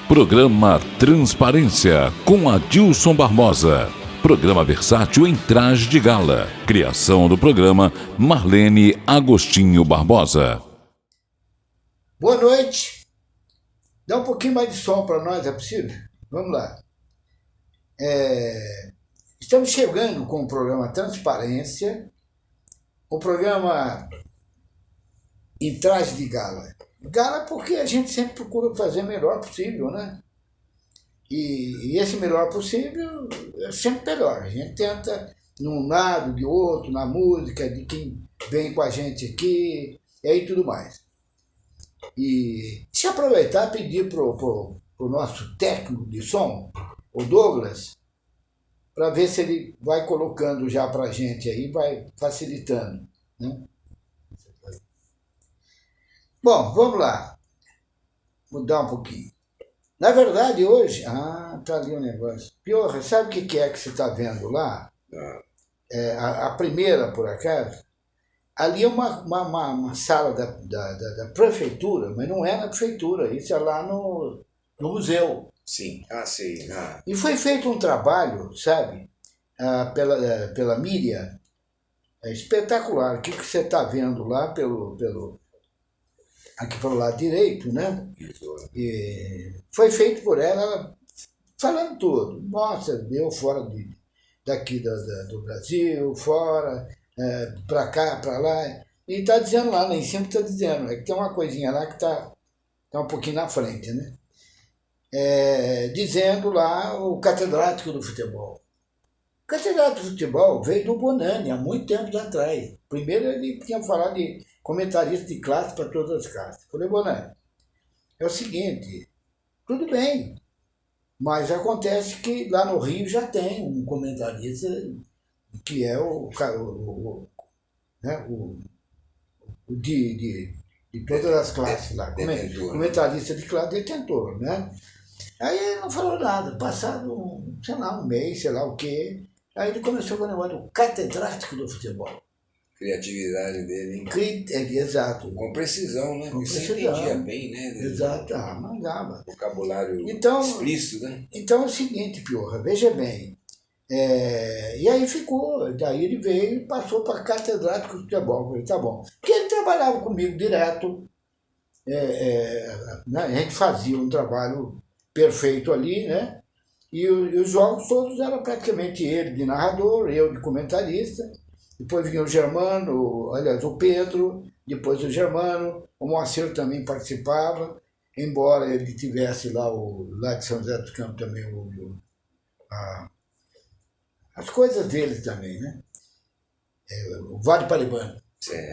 Programa Transparência, com Adilson Barbosa. Programa versátil em traje de gala. Criação do programa Marlene Agostinho Barbosa. Boa noite. Dá um pouquinho mais de som para nós, é possível? Vamos lá. Estamos chegando com o programa Transparência, o programa em traje de gala. Gala porque a gente sempre procura fazer o melhor possível, né? E esse melhor possível é sempre melhor. A gente tenta, num lado, de outro, na música, de quem vem com a gente aqui, e aí tudo mais. E se aproveitar e pedir para o nosso técnico de som, o Douglas, para ver se ele vai colocando já para a gente aí, vai facilitando, né? Bom, vamos lá. Mudar um pouquinho. Na verdade, hoje... tá ali o negócio. Pior, sabe o que é que você está vendo lá? A primeira, por acaso, ali é uma sala da prefeitura, mas não é na prefeitura, isso é lá no museu. Sim, sim. E foi feito um trabalho, sabe, pela Miriam, espetacular. O que você está vendo lá aqui pelo lado direito, né? E foi feito por ela falando tudo. Nossa, deu fora daqui do Brasil, fora, para cá, para lá. E está dizendo lá em cima, está dizendo, que tem uma coisinha lá que está um pouquinho na frente, né? Dizendo lá o catedrático do futebol. O catedrático do futebol veio do Bonani há muito tempo atrás. Primeiro ele tinha falado de comentarista de classe para todas as classes. Falei, Bonani, é o seguinte, tudo bem, mas acontece que lá no Rio já tem um comentarista que é de todas as classes lá, comentarista de classe, detentor, né? Aí ele não falou nada, passado um mês, sei lá o quê, aí ele começou com o negócio do catedrático do futebol. Criatividade dele, hein? Exato. Com precisão, né? Com precisão. Você entendia bem, né? Exato, mandava. Vocabulário explícito, né? Então é o seguinte, Piorra, veja bem. E aí ficou, daí ele veio e passou para catedrático de futebol. Eu falei, tá bom. Porque ele trabalhava comigo direto, a gente fazia um trabalho perfeito ali, né? E os jogos todos eram praticamente ele de narrador, eu de comentarista. Depois vinha o Germano, aliás, o Pedro, depois o Germano, o Moacir também participava, embora ele tivesse lá de São José dos Campos também as coisas dele também, né? O Vale Paraibano.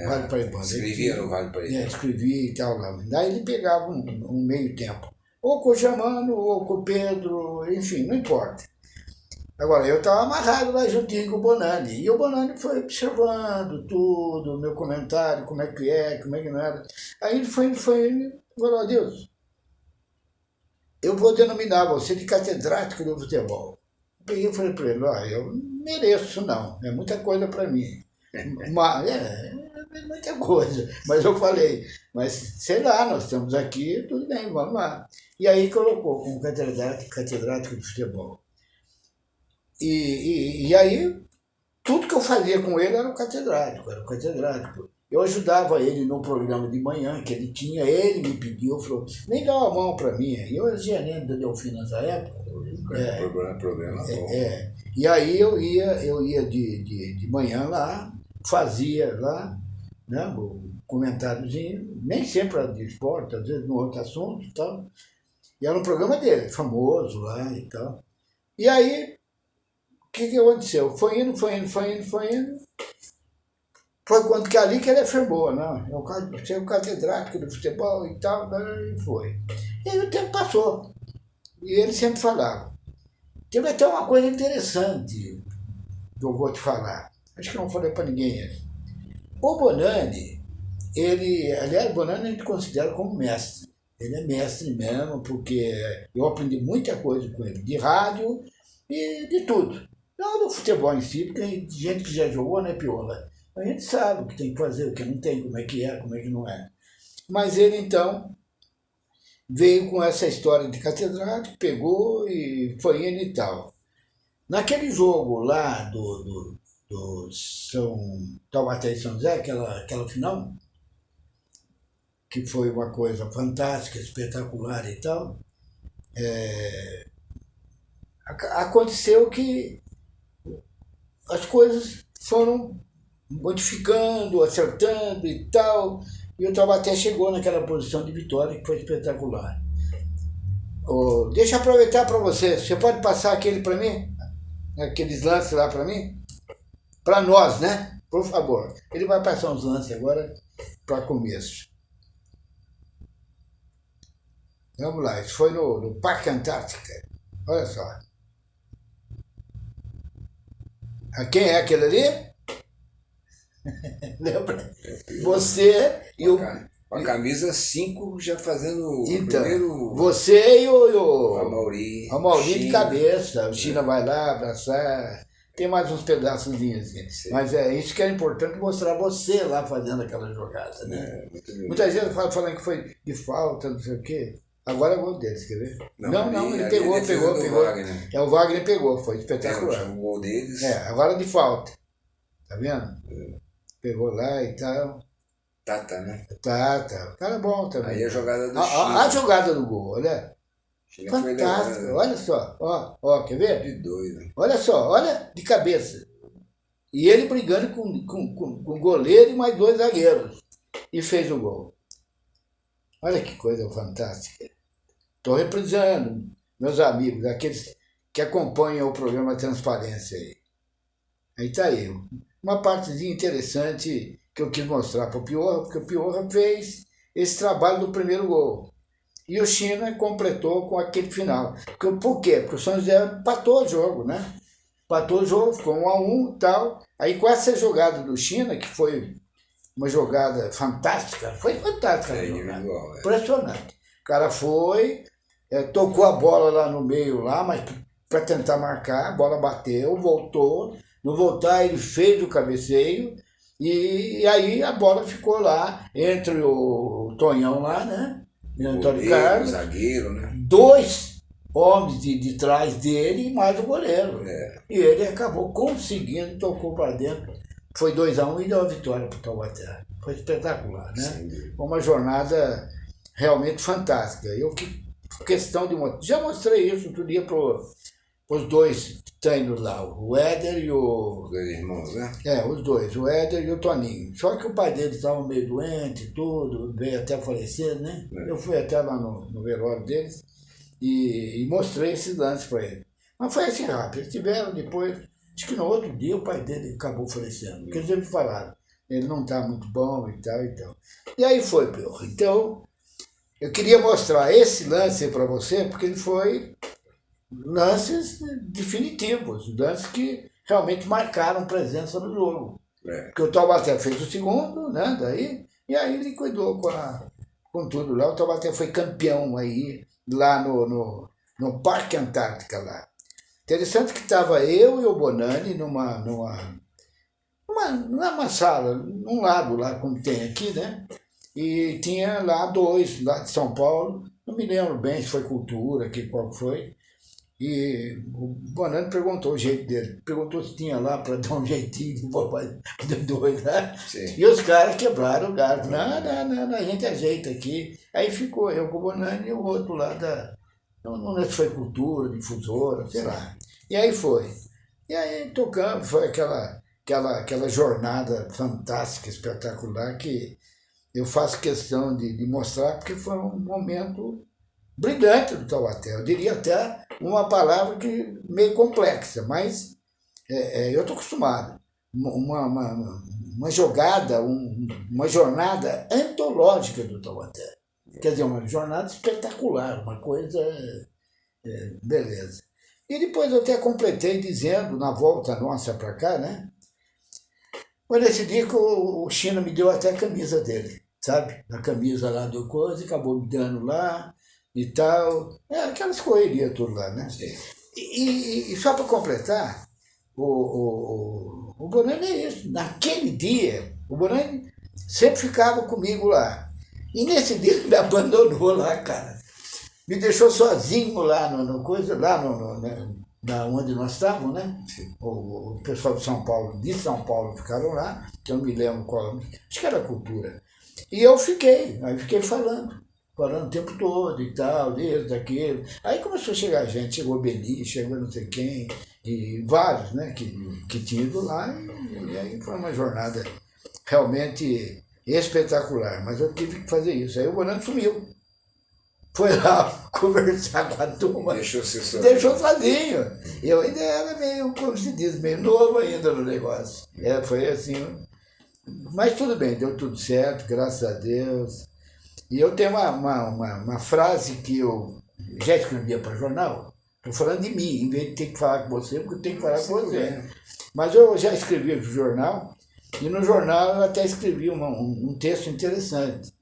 Vale Paraibano. Escrevia no Vale Paraibano. Escrevia e tal lá. Daí ele pegava um meio tempo. Ou com o Germano, ou com o Pedro, enfim, não importa. Agora, eu estava amarrado lá juntinho com o Bonani, e o Bonani foi observando tudo, meu comentário, como é que não era. Aí ele falou, Adeus, eu vou denominar você de catedrático do futebol. Eu peguei e falei para ele, eu não mereço não, é muita coisa para mim. Mas, muita coisa, mas eu falei, mas sei lá, nós estamos aqui, tudo bem, vamos lá. E aí colocou como catedrático de futebol. E aí, tudo que eu fazia com ele era o catedrático. Eu ajudava ele no programa de manhã que ele tinha, ele me pediu, falou, nem dá uma mão para mim. Eu era gerente da Delfim nessa época. Programa bom. E aí eu ia de manhã lá, fazia lá, né, o comentáriozinho, nem sempre era de esporte, às vezes no outro assunto e tal. E era um programa dele, famoso lá e tal. E aí, o que aconteceu? Foi indo. Foi quando que ali que ele afirmou, não, você é o catedrático do futebol e tal, e foi. E aí o tempo passou. E ele sempre falava. Teve até uma coisa interessante que eu vou te falar. Acho que não falei para ninguém isso. O Bonani, aliás, o Bonani a gente considera como mestre. Ele é mestre mesmo, porque eu aprendi muita coisa com ele, de rádio e de tudo. Não do futebol em si, porque tem gente que já jogou, né, Piola? A gente sabe o que tem que fazer, o que não tem, como é que não é. Mas ele, então, veio com essa história de catedrático, pegou e foi indo e tal. Naquele jogo lá do São Taubaté e São José, aquela final, que foi uma coisa fantástica, espetacular e tal, aconteceu que as coisas foram modificando, acertando e tal, e o Taubaté chegou naquela posição de vitória que foi espetacular. Deixa eu aproveitar para você pode passar aquele para mim? Aqueles lances lá para mim? Para nós, né? Por favor. Ele vai passar uns lances agora para começo. Vamos lá, isso foi no Parque Antártica. Olha só. Quem é aquele ali? Lembra? Você e o... Com a camisa 5 já fazendo então, o primeiro... Você e o Amauri de cabeça. O China vai lá abraçar. Tem mais uns pedaçozinhos assim. Mas é isso que é importante, mostrar você lá fazendo aquela jogada, né? Muitas vezes falam que foi de falta, não sei o quê. Agora é o gol deles, quer ver? Não, ele pegou. Wagner. O Wagner pegou, foi espetacular. O gol deles. Agora de falta. Tá vendo? Pegou lá e tal. Tata, né? Tata. O cara é bom também. Aí a jogada do China. A jogada do gol, olha. Fantástico. Olha só. Ó, quer ver? De doido. Olha só, olha de cabeça. E ele brigando com o goleiro e mais 2 zagueiros. E fez o gol. Olha que coisa fantástica. Estou reprisando, meus amigos, aqueles que acompanham o programa Transparência aí. Aí está aí. Uma partezinha interessante que eu quis mostrar para o Piorra, porque o Piorra fez esse trabalho do primeiro gol. E o China completou com aquele final. Por quê? Porque o São José empatou o jogo, né? Empatou o jogo, ficou 1-1 e tal. Aí com essa jogada do China, que foi uma jogada fantástica, foi fantástica. Impressionante. O cara foi, tocou a bola lá no meio, lá, mas para tentar marcar, a bola bateu, voltou. No voltar, ele fez o cabeceio. E aí a bola ficou lá, entre o Tonhão lá, né? E o Antônio Carlos. O zagueiro, né? 2 homens de trás dele e mais o goleiro. E ele acabou conseguindo, tocou para dentro. Foi 2-1 e deu a vitória para o Taubaté. Foi espetacular, né? Foi uma jornada realmente fantástica. Questão de... Já mostrei isso outro dia para os 2 treinos lá, o Éder e o... Os 2 irmãos, né? Os 2, o Éder e o Toninho. Só que o pai deles estava meio doente e tudo, veio até falecer, né? Eu fui até lá no velório deles e mostrei esse lance para ele. Mas foi assim rápido. Eles tiveram depois, acho que no outro dia o pai dele acabou falecendo. Porque eles me falaram, ele não está muito bom e tal e tal. E aí foi, Pior. Então, eu queria mostrar esse lance para você, porque ele foi lances definitivos, lances que realmente marcaram presença no jogo. Porque o Taubaté fez o segundo, né, daí, e aí ele cuidou com tudo lá. O Taubaté foi campeão aí, lá no Parque Antártica lá. Interessante que estava eu e o Bonani numa sala, num lado lá, como tem aqui, né, e tinha lá 2, lá de São Paulo, não me lembro bem se foi Cultura, qual foi. E o Bonani perguntou o jeito dele, perguntou se tinha lá para dar um jeitinho de 2, né? Sim. E os caras quebraram o galho. Não, a gente ajeita aqui. Aí ficou eu com o Bonani e o outro lá não sei se foi Cultura, Difusora, sei lá. E aí foi. E aí tocamos, foi aquela jornada fantástica, espetacular, que eu faço questão de mostrar, porque foi um momento brilhante do Taubaté. Eu diria até uma palavra que meio complexa, mas eu estou acostumado. Uma jogada, uma jornada antológica do Taubaté. Quer dizer, uma jornada espetacular, uma coisa... beleza. E depois eu até completei dizendo, na volta nossa para cá, né? Foi nesse dia que o China me deu até a camisa dele, sabe? A camisa lá do coisa, acabou me dando lá e tal. Aquelas correrias tudo lá, né? E só para completar, o Bonani é isso. Naquele dia, o Bonani sempre ficava comigo lá. E nesse dia ele me abandonou lá, cara. me deixou sozinho lá coisa, lá onde nós estávamos, né? O pessoal de São Paulo ficaram lá, que eu não me lembro qual, acho que era Cultura. E eu fiquei falando o tempo todo e tal, isso, daquilo. Aí começou a chegar gente, chegou Beni, chegou não sei quem, e vários, né, que tinham ido lá, e aí foi uma jornada realmente espetacular, mas eu tive que fazer isso. Aí o Bonano sumiu. Foi lá conversar com a turma. Deixou sozinho. Eu ainda era meio, como se diz, meio novo ainda no negócio. Foi assim. Mas tudo bem, deu tudo certo, graças a Deus. E eu tenho uma frase que eu já escrevia para jornal. Estou falando de mim, em vez de ter que falar com você, porque eu tenho que falar com você. Mas eu já escrevia para o jornal, e no jornal eu até escrevi um texto interessante.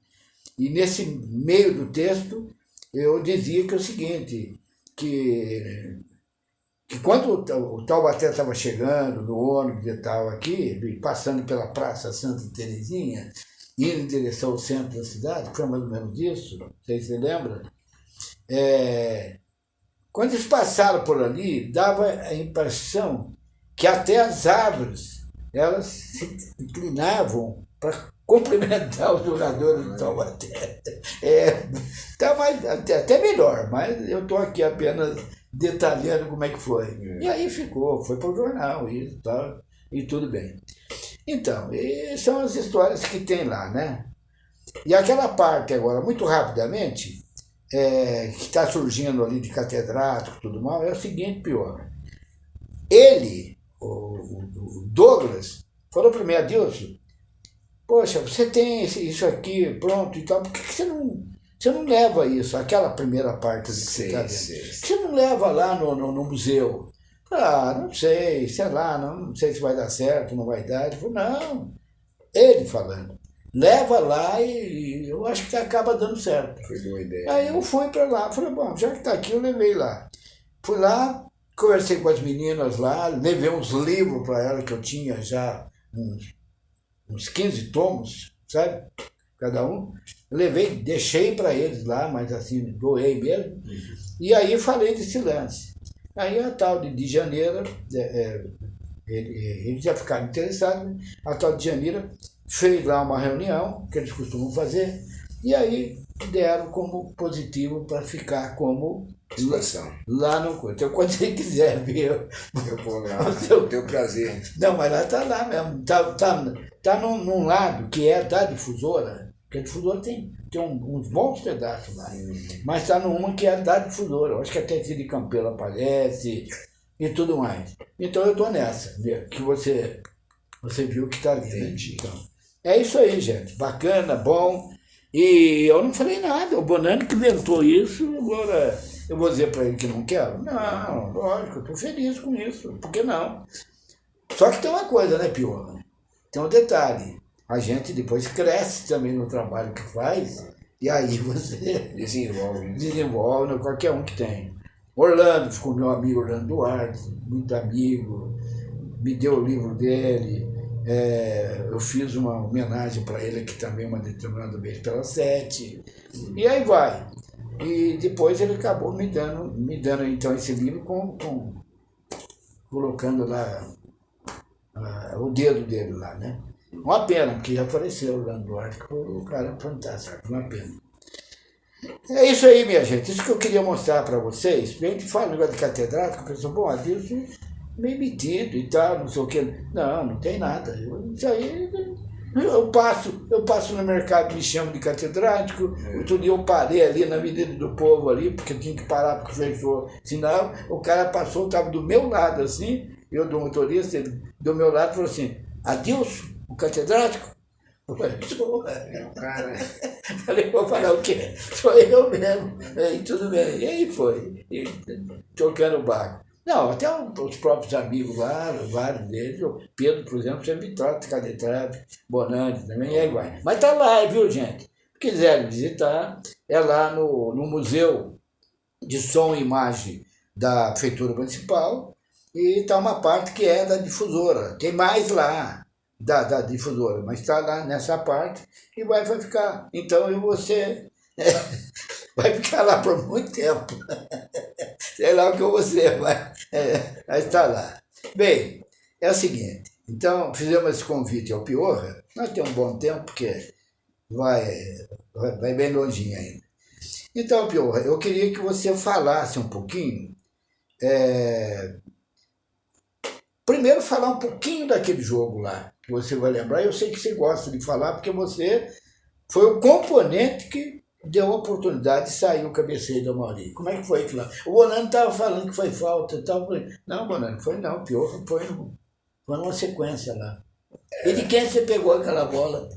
E nesse meio do texto, eu dizia que é o seguinte, que quando o Taubaté estava chegando no ônibus e tal aqui, passando pela Praça Santa Terezinha, indo em direção ao centro da cidade, foi mais ou menos isso, não sei se você lembra, quando eles passaram por ali, dava a impressão que até as árvores, elas se inclinavam para cumprimentar os jogadores do Taubaté. Tá até melhor, mas eu estou aqui apenas detalhando como é que foi. E aí foi para o jornal e tal, e tudo bem. Então, são as histórias que tem lá, né? E aquela parte agora, muito rapidamente, que está surgindo ali de catedrático e tudo mal, é o seguinte, pior. Ele, o Douglas, falou para mim, Adilson, poxa, você tem isso aqui pronto e tal, por que você não leva isso, aquela primeira parte que você está vendo? Você não leva lá no museu? Não sei, sei lá, não sei se vai dar certo, não vai dar. Ele falou, não, ele falando, leva lá e eu acho que acaba dando certo. Foi boa ideia. Aí eu fui para lá, falei, bom, já que está aqui, eu levei lá. Fui lá, conversei com as meninas lá, levei uns livros para ela que eu tinha já, uns 15 tomos, sabe? Cada um. Levei, deixei para eles lá, mas assim, doei mesmo. E aí falei desse lance. Aí a tal de Janeiro, eles já ficaram interessados, né? A tal de Janeiro fez lá uma reunião, que eles costumam fazer, e aí deram como positivo para ficar como lá no coisa. Então, quando você quiser ver. Eu vou lá, teu prazer. Não, mas lá está lá mesmo. Tá num lado que é da difusora, porque a difusora tem uns bons pedaços lá. Mas está numa que é da difusora. Eu acho que até Cid Campelo aparece e tudo mais. Então eu estou nessa, que você viu que está ali. Né? Então, é isso aí, gente. Bacana, bom. E eu não falei nada. O Bonano que inventou isso, agora eu vou dizer para ele que não quero? Não, lógico, eu estou feliz com isso. Por que não? Só que tem uma coisa, né, Pior? Tem um detalhe. A gente depois cresce também no trabalho que faz, e aí você desenvolve, qualquer um que tem. Orlando, ficou meu amigo Orlando Duarte, muito amigo, me deu o livro dele, eu fiz uma homenagem para ele aqui também uma determinada vez pela 7, e aí vai. E depois ele acabou me dando então esse livro colocando lá o dedo dele lá, né? Uma pena, porque já faleceu o Orlando Duarte, que foi um cara fantástico, uma pena. É isso aí, minha gente, isso que eu queria mostrar para vocês. A gente fala negócio de catedrático, a pessoa, bom, Adilson meio metido e tal, não sei o quê. Não tem nada. Isso aí, eu passo no mercado, me chamam de catedrático. Outro dia eu parei ali na Avenida do Povo ali, porque eu tinha que parar porque fechou sinal. O cara passou, estava do meu lado assim, eu do motorista, ele do meu lado falou assim, Adilson, o catedrático? Eu falei, sou. Cara. Falei, vou falar o quê? Sou eu mesmo. E tudo bem. E aí foi. E, tocando o barco. Não, até os próprios amigos lá, vários deles, o Pedro, por exemplo, sempre me trata de catedrático, Bonante também, e aí vai. Mas tá lá, viu, gente? Se quiserem visitar, é lá no Museu de Som e Imagem da Prefeitura Municipal, e tá uma parte que é da difusora. Tem mais lá da difusora, mas está lá nessa parte e vai ficar. Então eu vou ser vai ficar lá por muito tempo. Sei lá o que você vai estar lá. Bem, é o seguinte, então fizemos esse convite ao Piorra, nós temos um bom tempo, porque vai bem longinho ainda. Então, Piorra, eu queria que você falasse um pouquinho, primeiro falar um pouquinho daquele jogo lá, que você vai lembrar. Eu sei que você gosta de falar, porque você foi o componente que deu a oportunidade de sair o cabeceio do Mauri. Como é que foi aquilo lá? O Bonano estava falando que foi falta e tal. Não, Bonano, foi não. Pior foi numa sequência lá. E de quem você pegou aquela bola?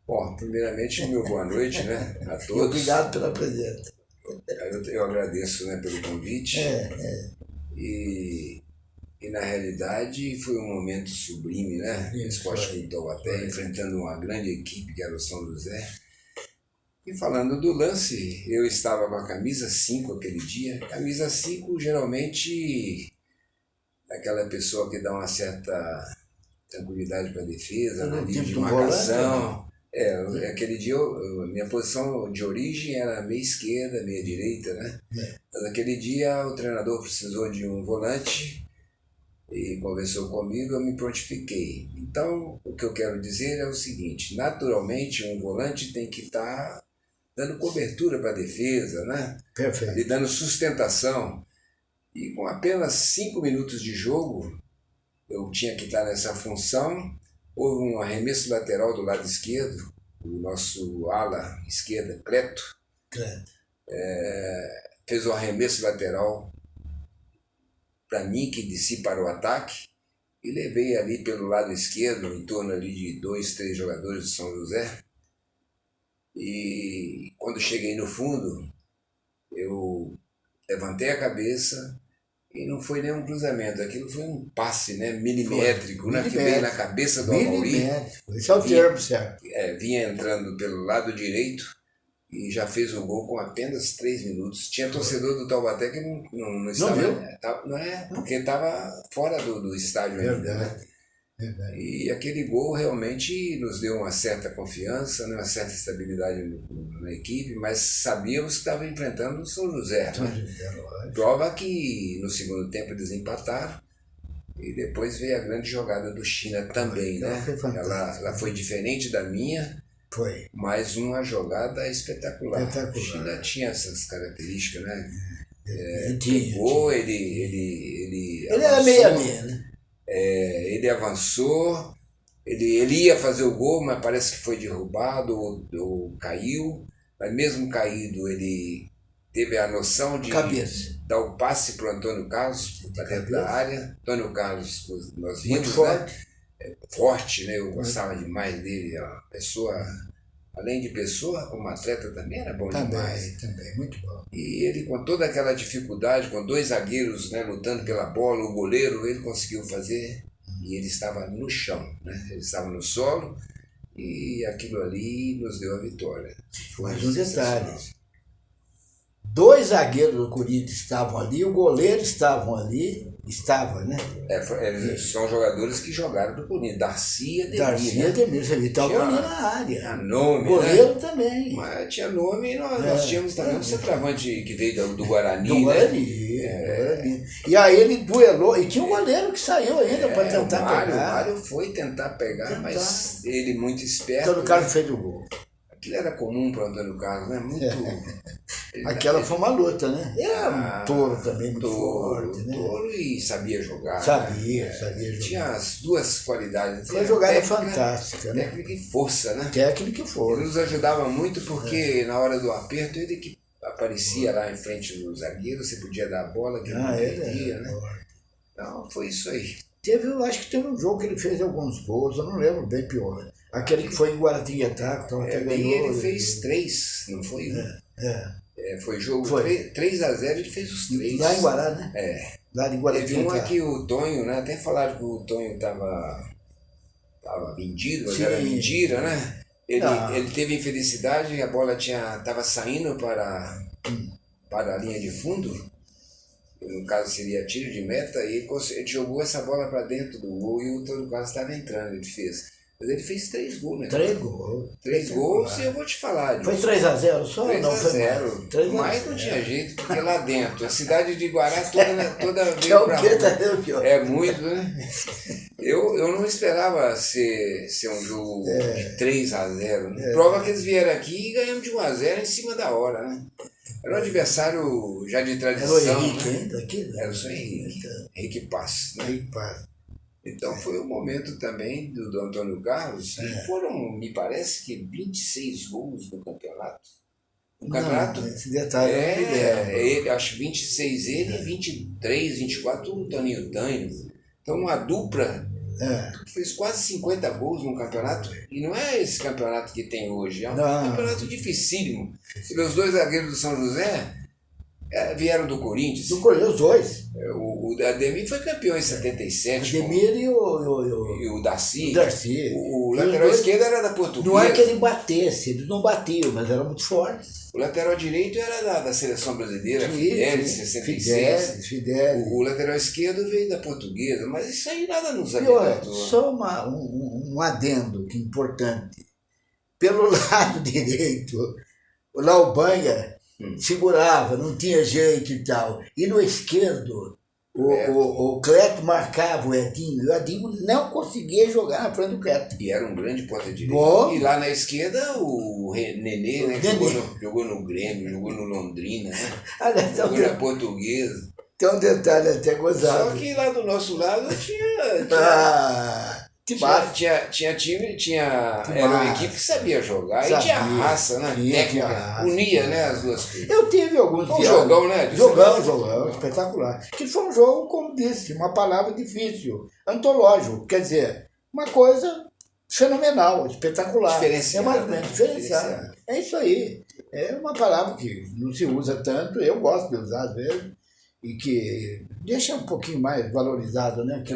Bom, primeiramente, meu boa noite, né, a todos. Obrigado pela presença. Eu agradeço, né, pelo convite. E na realidade foi um momento sublime, né? Esporte Clube Taubaté, enfrentando uma grande equipe que era o São José. E falando do lance, eu estava com a camisa 5 aquele dia. Camisa 5 geralmente é aquela pessoa que dá uma certa tranquilidade para a defesa, na linha de marcação. Aquele dia minha posição de origem era meia esquerda, meia direita, né? Mas aquele dia o treinador precisou de um volante e conversou comigo, eu me prontifiquei. Então, o que eu quero dizer é o seguinte: naturalmente um volante tem que estar dando cobertura para a defesa, né? Perfeito. E dando sustentação. E com apenas 5 minutos de jogo, eu tinha que estar nessa função. Houve um arremesso lateral do lado esquerdo, o nosso ala esquerda, Cleto, fez o arremesso lateral para mim, que desci para o ataque, e levei ali pelo lado esquerdo, em torno ali de 2, 3 jogadores de São José. E quando cheguei no fundo, eu levantei a cabeça e não foi nem um cruzamento, aquilo foi um passe, né, milimétrico, né, que veio na cabeça do Amauri. Esse é o termo certo. Vinha entrando pelo lado direito e já fez o gol com apenas 3 minutos. Tinha torcedor do Taubaté que não estava... Não viu? Porque estava fora do estádio ainda, né? E aquele gol realmente nos deu uma certa confiança, né, uma certa estabilidade na equipe, mas sabíamos que estava enfrentando o São José. Né? Prova que no segundo tempo eles empataram e depois veio a grande jogada do China também. Né? Ela foi diferente da minha, mas uma jogada espetacular. O China tinha essas características, né? Pegou, ele era meia-meia, né? Ele avançou, ele ia fazer o gol, mas parece que foi derrubado ou caiu, mas mesmo caído ele teve a noção de dar o passe para o Antônio Carlos para dentro da área. Antônio Carlos, nós vimos, forte. Né? Forte, né? Eu gostava demais dele, a pessoa, além de pessoa, como atleta também era bom demais. Também, muito bom. E ele, com toda aquela dificuldade, com 2 zagueiros, né, lutando pela bola, o goleiro, ele conseguiu fazer, e ele estava no chão, né? Ele estava no solo, e aquilo ali nos deu a vitória. Mas um detalhe: 2 zagueiros do Corinthians estavam ali, o goleiro estava, né? São jogadores que jogaram do Corinthians. Darcy e Ademir, ele estava ali na área. Nome, o goleiro, né? Também. Mas tinha nome, e nós tínhamos também um centroavante que veio do Guarani. Do Guarani. E aí ele duelou, e tinha um goleiro que saiu ainda para tentar pegar. O Mário foi tentar pegar, mas ele muito esperto. Então o cara fez o gol. Aquilo era comum para o Antônio Carlos, né? Aquela foi uma luta, né? Era um touro também, muito forte, né? Touro e sabia jogar. Sabia jogar. Tinha as 2 qualidades. Foi uma jogada fantástica, né? Técnica e força, né? Técnica e força. Ele nos ajudava muito porque na hora do aperto ele que aparecia lá em frente do zagueiro, você podia dar a bola que ele não perdia, né? Então foi isso aí. Acho que teve um jogo que ele fez alguns gols, eu não lembro bem pior. Aquele que foi em Guaratinguetá, que até ganhou. Ele fez 3, não foi? Foi jogo 3-0, ele fez os 3. Lá em Guará, né? Lá em Guaratinguetá. Teve uma que o Tonho, né? Até falaram que o Tonho estava vendido, mas era mentira, né? Ele teve infelicidade, a bola estava saindo para a linha de fundo, no caso seria tiro de meta, e ele jogou essa bola para dentro do gol e o Antônio Carlos estava entrando, ele fez. Mas ele fez 3 gols, né? 3 gols. 3 gols e eu vou te falar. Foi 3-0 só? 3-0. Mas não tinha jeito, porque lá dentro, a cidade de Guará toda Que é veio o pra que tá rua. dentro pior. É muito, né? Eu não esperava ser um jogo de 3-0. Né? Prova que eles vieram aqui e ganhamos de 1-0 em cima da hora, né? Era um adversário já de tradição. Era o Henrique, né? hein? Daqui, Era o seu Henrique. Henrique Passos, né? Henrique Paz. Então foi o momento também do Antônio Carlos, e foram, me parece que 26 gols no campeonato. No campeonato. Não, esse detalhe eu não me lembro. Ele, acho 26 ele e 23, 24 o Toninho Tanho. Então uma dupla fez quase 50 gols no campeonato. E não é esse campeonato que tem hoje, é um campeonato dificílimo. Os 2 zagueiros do São José vieram do Corinthians. Do Corinthians, os 2. O Ademir foi campeão em 77. Ademir e o Darcy. O Darcy. O lateral esquerdo era da Portuguesa. Não é que ele batesse, eles não batiam, mas eram muito fortes. O lateral direito era da seleção brasileira, Fidelis, 66. Fidelis. O lateral esquerdo veio da Portuguesa, mas isso aí nada nos apresentou. Só um adendo que é importante. Pelo lado direito, o Laubanha segurava, não tinha jeito e tal. E no esquerdo, o Cleto marcava o Edinho, e o Edinho não conseguia jogar na frente do Cleto. E era um grande ponta-direita. Bom. E lá na esquerda, o Nenê, né, jogou no Grêmio, jogou no Londrina, né? Aliás, Jogou na Portuguesa. Tem um detalhe até gozado. Só que lá do nosso lado tinha time, era uma equipe que sabia jogar e tinha raça, né? Técnica, raça, unia, né, as duas coisas. Eu tive alguns dias. Um jogão, né? Jogão, espetacular. Que foi um jogo, como disse, uma palavra difícil, antológico, quer dizer, uma coisa fenomenal, espetacular. Diferenciada. É isso aí. É uma palavra que não se usa tanto, eu gosto de usar às vezes, e que deixa um pouquinho mais valorizado, né? Que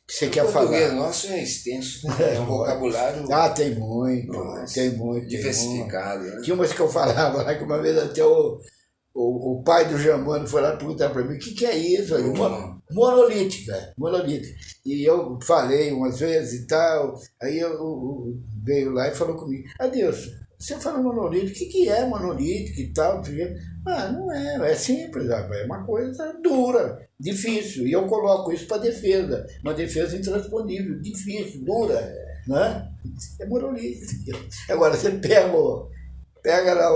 você quer falar. O português nosso é extenso, é um vocabulário. Tem muito. Diversificado. Né? Tinha umas que eu falava lá, que uma vez até o pai do Germano foi lá perguntar para mim: o que é isso? Monolítica. E eu falei umas vezes e tal, aí eu veio lá e falou comigo: Adilson, você fala monolítico, o que é monolítico e tal? Não é simples, é uma coisa dura, difícil, e eu coloco isso para defesa, uma defesa intransponível, difícil, dura, né? É monolítico. Agora, você pega lá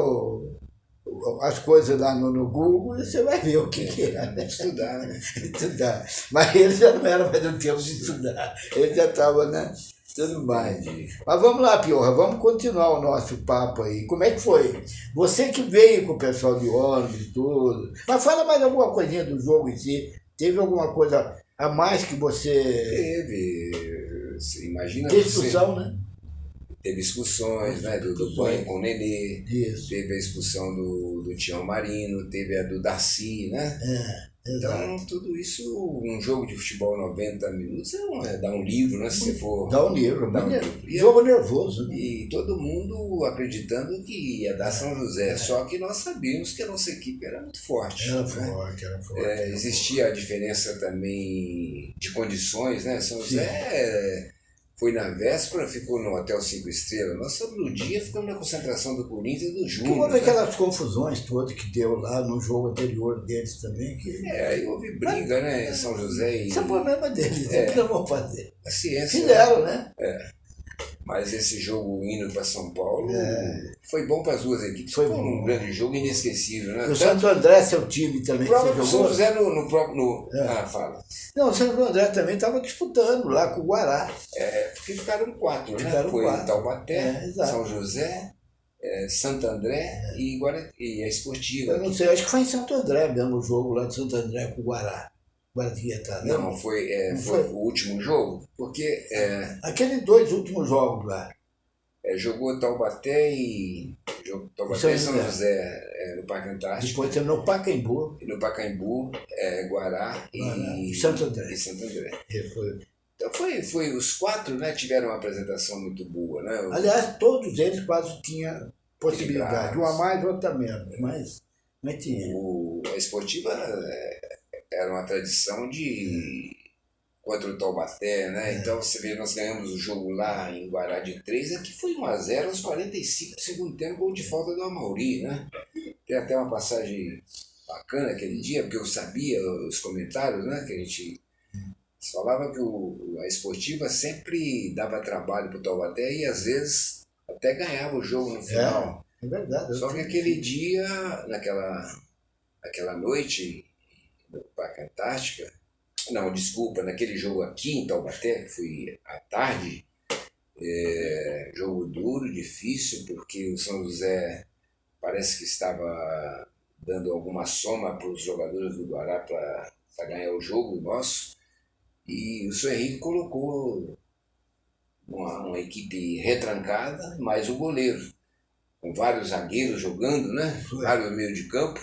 as coisas lá no Google e você vai ver o que é. Né? Estudar, né? Estudar. Mas ele já não era mais do tempo de estudar, ele já estava, né? Tudo mais. Mas vamos lá, Piorra, vamos continuar o nosso papo aí. Como é que foi? Você que veio com o pessoal de ônibus e tudo. Mas fala mais alguma coisinha do jogo em si. Teve alguma coisa a mais que você... Teve. Imagina Teve expulsão, né? Teve expulsões, né? Do Banho com o Nenê. Isso. Teve a expulsão do Tião Marino. Teve a do Darcy, né? Então, tudo isso, um jogo de futebol 90 minutos, dá um livro, né? Se você for... Dá um livro. Jogo nervoso. Né? E todo mundo acreditando que ia dar São José. Só que nós sabíamos que a nossa equipe era muito forte. Era forte. Existia a diferença também de condições, né? São José... Foi na véspera, ficou no Hotel 5 Estrelas. Nós, no dia, ficamos na concentração do Corinthians e do Júnior. Houve aquelas confusões todas que deu lá no jogo anterior deles também. Aí houve briga, né? Em São José e... Isso é problema deles, eles não vão fazer. A ciência. Fizeram, né? Mas esse jogo indo para São Paulo foi bom para as duas equipes. Foi um grande jogo, inesquecível, né? O Santo André, seu time também. O próprio São José no próprio... fala. Não, o Santo André também estava disputando lá com o Guará. Porque ficaram 4, né? Foi Taubaté, São José, Santo André e a Esportiva. Eu não sei, acho que foi em Santo André mesmo o jogo lá de Santo André com o Guará. Não, foi o último jogo, porque... Aqueles 2 últimos jogos lá. Jogou Taubaté e São José no Parque Antártico. Depois teve no Pacaembu. E no Pacaembu, Guará e Santo André. Então foi os 4, né, tiveram uma apresentação muito boa, né? Aliás, todos eles quase tinham possibilidade. Um a mais, outro a menos, mas tinha. A Esportiva era uma tradição de contra o Taubaté, né? Então você vê, nós ganhamos o jogo lá em Guará de 3, aqui foi 1-0 aos 45 do segundo tempo, gol de falta do Amauri, né? Tem até uma passagem bacana aquele dia, porque eu sabia os comentários, né? Que a gente falava que a Esportiva sempre dava trabalho pro Taubaté e às vezes até ganhava o jogo no final. É verdade. Só que aquele dia, naquela noite no Parque Antártica, não, desculpa, naquele jogo aqui em Taubaté, que foi à tarde, jogo duro, difícil, porque o São José parece que estava dando alguma soma para os jogadores do Guará para ganhar o jogo nosso, e o São Henrique colocou uma equipe retrancada, mais o goleiro, com vários zagueiros jogando, né? Vários meio de campo.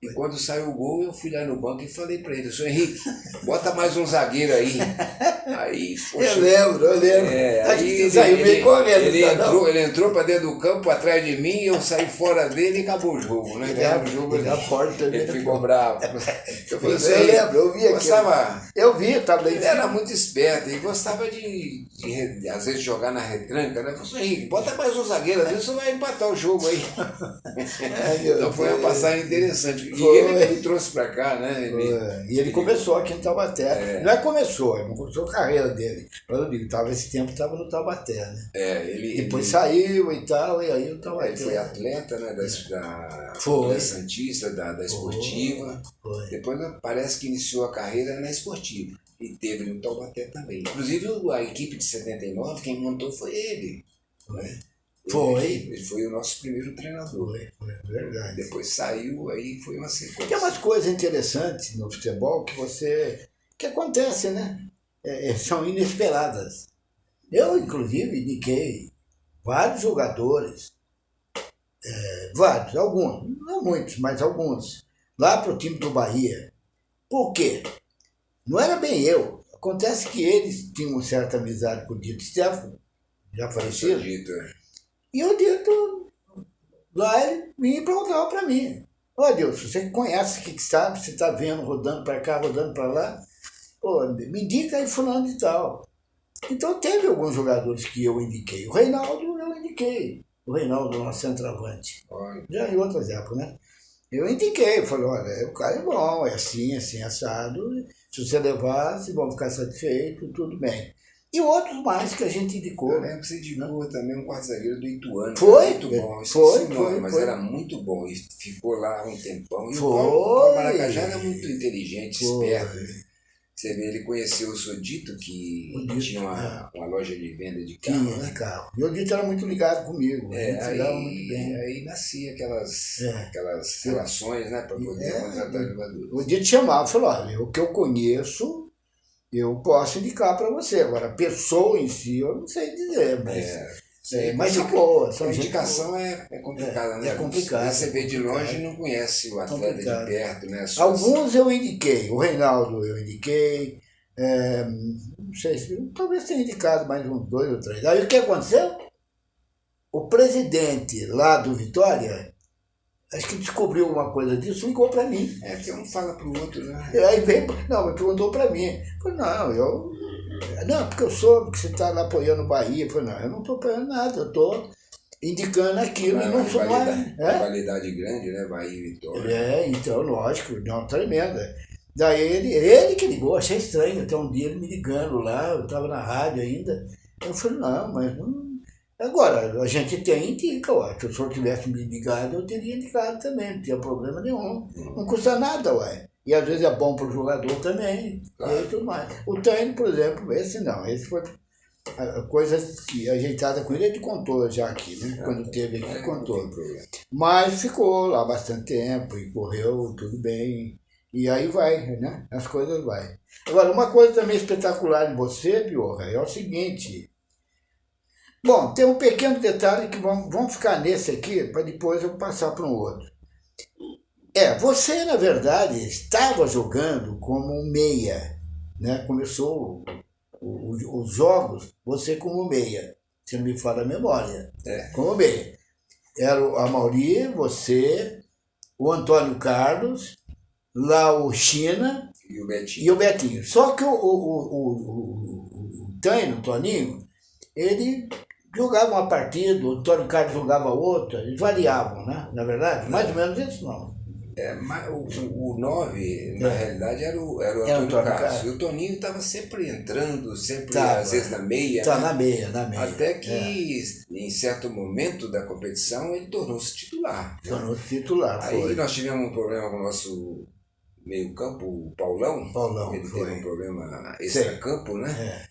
E quando saiu o gol, eu fui lá no banco e falei para ele, São Henrique, bota mais um zagueiro aí. Aí, poxa, eu lembro. Aí saiu meio correndo. Ele entrou para dentro do campo, atrás de mim, eu saí fora dele e acabou o jogo, né? Ele ficou bravo. Eu lembro, eu vi aquilo. Eu vi, estava Ele era muito esperto e gostava de às vezes, jogar na retranca, né? Eu falei, Henrique, bota mais um zagueiro, às vezes você vai empatar o jogo aí. Então foi uma passagem interessante. E ele me trouxe pra cá, né? E ele começou aqui no Taubaté. Não começou, ele não começou a carreira dele. Mas eu digo, esse tempo estava no Taubaté, né? Depois saiu e tal, e aí o Taubaté. Ele foi atleta, né? Da Santista, da Esportiva. Foi. Depois parece que iniciou a carreira na Esportiva. E teve no Taubaté também. Inclusive a equipe de 79, quem montou foi ele. Né? Ele foi o nosso primeiro treinador. Foi verdade. Depois saiu, aí foi uma sequência. Tem umas coisas interessantes no futebol que acontecem, né? São inesperadas. Eu, inclusive, indiquei vários jogadores, alguns, não muitos, mas alguns, lá para o time do Bahia. Por quê? Não era bem eu. Acontece que eles tinham uma certa amizade com o Dito Stefano, já falecido. E o Dito, lá ele vinha e perguntava para mim, Deus, você conhece, o que sabe, você está vendo, rodando para cá, rodando para lá, me indica aí fulano e tal. Então teve alguns jogadores que eu indiquei. O Reinaldo eu indiquei. O Reinaldo, nosso centroavante. Já em outras épocas, né? Eu indiquei, eu falei, olha, o cara é bom, é assim, assado. Se você levar, vocês vão ficar satisfeitos, tudo bem. E outros mais que a gente indicou. Eu lembro que você indicou também um quarto-zagueiro do Ituano. Foi? Muito bom. Mas era muito bom. E ficou lá um tempão. E o Paulo Maracajá era muito inteligente, esperto. Você vê, ele conheceu o Sodito, que tinha uma loja de venda de carro. Tinha, de carro. E o Dito era muito ligado comigo. Muito bem. Aí nascia aquelas relações, né, para poder contratar jogadores. O Dito chamava e falou, olha, o que eu conheço, eu posso indicar para você. Agora, a pessoa em si, eu não sei dizer, mas é boa. A indicação é complicada, né? É complicado. Você vê de longe e não conhece o atleta de perto, né? Alguns eu indiquei. O Reinaldo eu indiquei. Não sei se... Talvez tenha indicado mais uns 2 ou 3. Aí o que aconteceu? O presidente lá do Vitória, acho que descobriu alguma coisa disso, ligou para mim. Porque um fala pro outro, né? Aí veio... Não, mas perguntou para mim. Eu falei, não, porque eu soube que você está lá apoiando o Bahia. Eu falei, não, eu não estou apoiando nada, eu estou indicando aquilo. Não sou mais. Qualidade grande, né? Bahia e Vitória. Então, lógico, não, tremenda. Daí ele que ligou, achei estranho. Até um dia ele me ligando lá, eu estava na rádio ainda. Eu falei, não, mas não. Agora, a gente indica, se o senhor tivesse me ligado, eu teria indicado também, não tinha problema nenhum. Não custa nada, E às vezes é bom para o jogador também, e tudo mais. O Taine, por exemplo, esse foi a coisa que ajeitada com ele, ele contou já aqui, né? Quando teve aqui, contou. Mas ficou lá bastante tempo e correu tudo bem. E aí vai, né? As coisas vai. Agora, uma coisa também espetacular em você, Biorra, é o seguinte. Bom, tem um pequeno detalhe que vamos ficar nesse aqui, para depois eu passar para um outro. Você, na verdade, estava jogando como um meia, né? Começou os jogos, você como meia, se não me falha a memória, como meia. Era o Amauri, você, o Antônio Carlos, lá o China E o Betinho. E o Betinho. Só que o Taino, o Toninho, ele jogava uma partida, o Antônio Carlos jogava outra, eles variavam, né? Na verdade, mais ou menos isso não. Mas o 9, na realidade, era o Antônio Carlos. E o Toninho estava sempre entrando, sempre, às vezes, na meia. Tá, né? na meia. Até que, em certo momento da competição, ele tornou-se titular. Tornou-se titular, Aí foi. nós tivemos um problema com o nosso meio-campo, o Paulão. Ele foi. teve um problema extra-campo, né?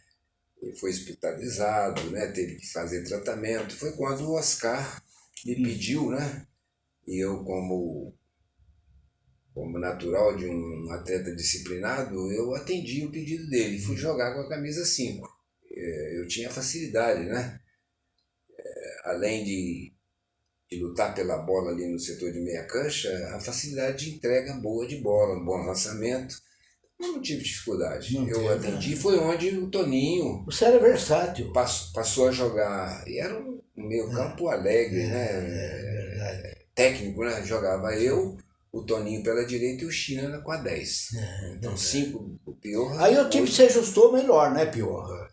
Ele foi hospitalizado, né? Teve que fazer tratamento. Foi quando o Oscar me pediu, né? E eu, como natural de um atleta disciplinado, eu atendi o pedido dele. Fui jogar com a camisa 5. Eu tinha facilidade, né? Além de lutar pela bola ali no setor de meia cancha, a facilidade de entrega boa de bola, um bom lançamento. Eu não tive dificuldade. Eu atendi, foi onde o Toninho... Você era versátil. Passou a jogar. E era um meio campo alegre, né? Técnico, né? Jogava eu, o Toninho pela direita e o China com a 10. Então 5 o Piorra. Aí o time se ajustou melhor, né, Piorra?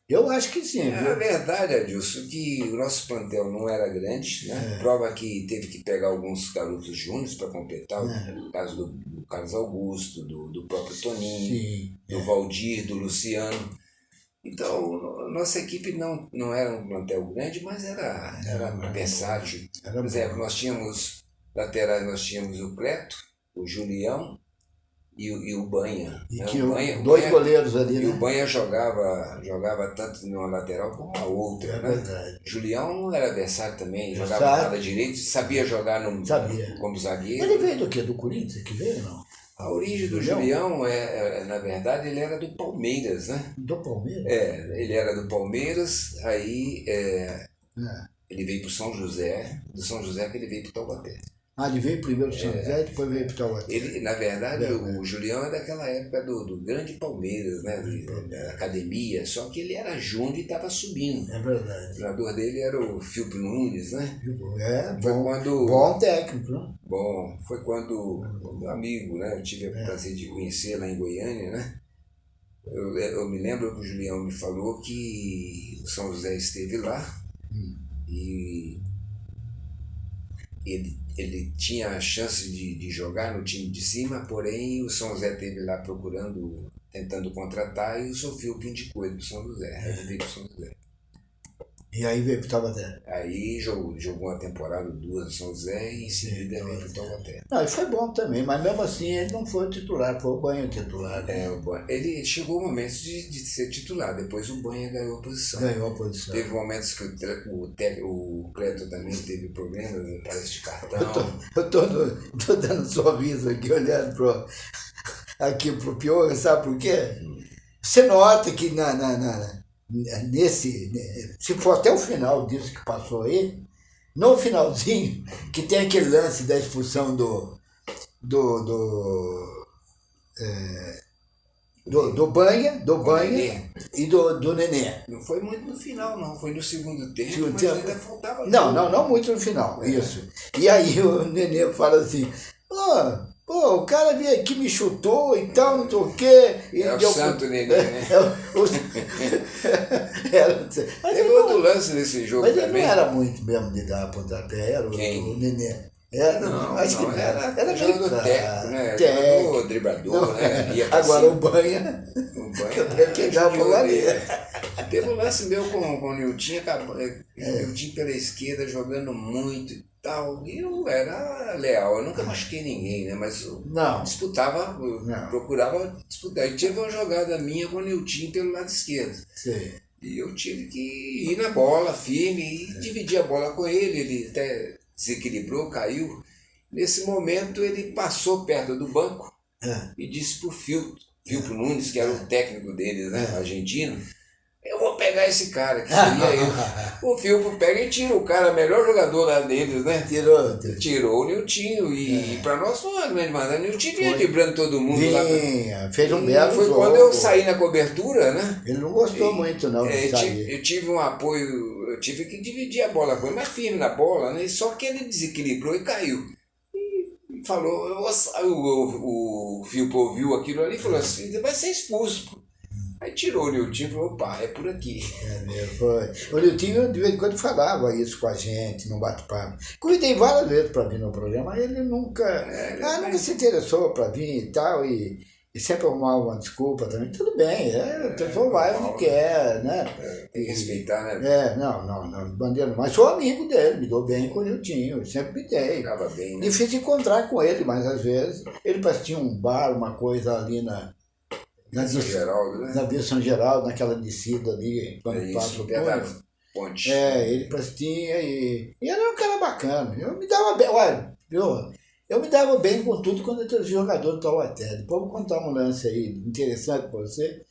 Eu acho que sim. É verdade, Adilson, que o nosso plantel não era grande, né? Prova que teve que pegar alguns garotos júniores para completar, no caso do Carlos Augusto, do próprio Toninho, do Valdir, do Luciano. Então, nossa equipe não era um plantel grande, mas era versátil. Por exemplo, nós tínhamos laterais, nós tínhamos o Cleto, o Julião e o Banha. E né? tinha Dois Banha, goleiros ali, e né? o Banha jogava tanto numa lateral como na outra. Né? Verdade. Julião era versátil também, Versátil. jogava na ala direita, sabia jogar como zagueiro. Ele veio do quê? Do Corinthians que veio, não? A origem do Julião, na verdade, ele era do Palmeiras, né? Do Palmeiras? Ele era do Palmeiras, aí ele veio para o São José, do São José que ele veio para o Taubaté. Ele veio primeiro para o São José e depois veio para o Taubaté. Ele, na verdade, o Julião é daquela época do grande Palmeiras, né? Da academia, só que ele era júnior e estava subindo. É verdade. O treinador dele era o Filipe Nunes, né? Bom técnico, né? Bom, foi quando meu amigo, né? Eu tive o prazer de conhecer lá em Goiânia, né? Eu me lembro que o Julião me falou que o São José esteve lá e ele tinha a chance de jogar no time de cima, porém o São José esteve lá tentando contratar e o Sofilco indicou ele para o São José. Aí ele veio para o São José. E aí veio para o Taubaté. Aí jogou uma temporada, 2 no São José e em seguida veio para o Taubaté. Não, e foi bom também, mas mesmo assim ele não foi o titular, foi o Banha titular. Ele chegou o momento de ser titular, depois o Banha ganhou a posição. Teve momentos que o Cleto também teve problemas, parece de cartão. Eu tô dando sorriso aqui, olhando aqui pro Pior, sabe por quê? Você nota que se for até o final disso que passou aí, no finalzinho, que tem aquele lance da expulsão do Banha e do Nenê. Não foi muito no final, não. Foi no segundo tempo, mas ainda faltava... Não muito no final, isso. E aí o Nenê fala assim, o cara veio aqui, me chutou e tal, não sei o quê. O santo Nenê, né? Teve outro lance nesse jogo mas também. Mas ele não era muito mesmo de dar pontapé, era o Nenê. Era jogador técnico, né? Jogador driblador, né? Agora o Banha pegava por ali. Teve um lance meu com o Nilton, Nilton pela esquerda jogando muito e tal. E eu era leal, eu nunca machuquei ninguém, né? Mas eu procurava disputar. E teve uma jogada minha com o Nilton pelo lado esquerdo. Sim. E eu tive que ir na bola firme e dividir a bola com ele. Ele até desequilibrou, caiu. Nesse momento ele passou perto do banco e disse pro Filipe Nunes, que era o técnico deles, né, argentino, eu vou pegar esse cara, que seria eu. O Filipe pega e tira o cara, melhor jogador lá deles, né? Tirou o Niltinho e para nós foi uma grande mandada. O Niltinho vinha driblando todo mundo lá. Fez um belo Foi jogo. quando eu saí na cobertura, né? Ele não gostou muito, não. Eu tive um apoio, eu tive que dividir a bola com ele, mas firme na bola, né? Só que ele desequilibrou e caiu. E falou, o Filpo ouviu aquilo ali e falou assim, você vai ser expulso. Pô. Aí tirou o Niltinho e falou, opa, é por aqui. Foi. O Niltinho de vez em quando falava isso com a gente, num bate-papo. Convidei várias vezes para vir no programa, ele nunca, nunca se interessou para vir e tal, e sempre arrumava uma desculpa também. Tudo bem, a pessoa vai onde quer, né? Tem que respeitar, né? Não, bandeira. Mas sou amigo dele, me dou bem com o Niltinho, sempre me dei. Ficava bem, né? Difícil encontrar com ele, mas às vezes ele parece que tinha um bar, uma coisa ali na São Geraldo, né? Na Via São Geraldo, naquela descida ali, quando passa o ponte. Ele tinha e era um cara bacana. Eu me dava bem, olha, eu me dava bem com tudo quando eu era jogador do Taubaté. Depois eu vou contar um lance aí interessante para você,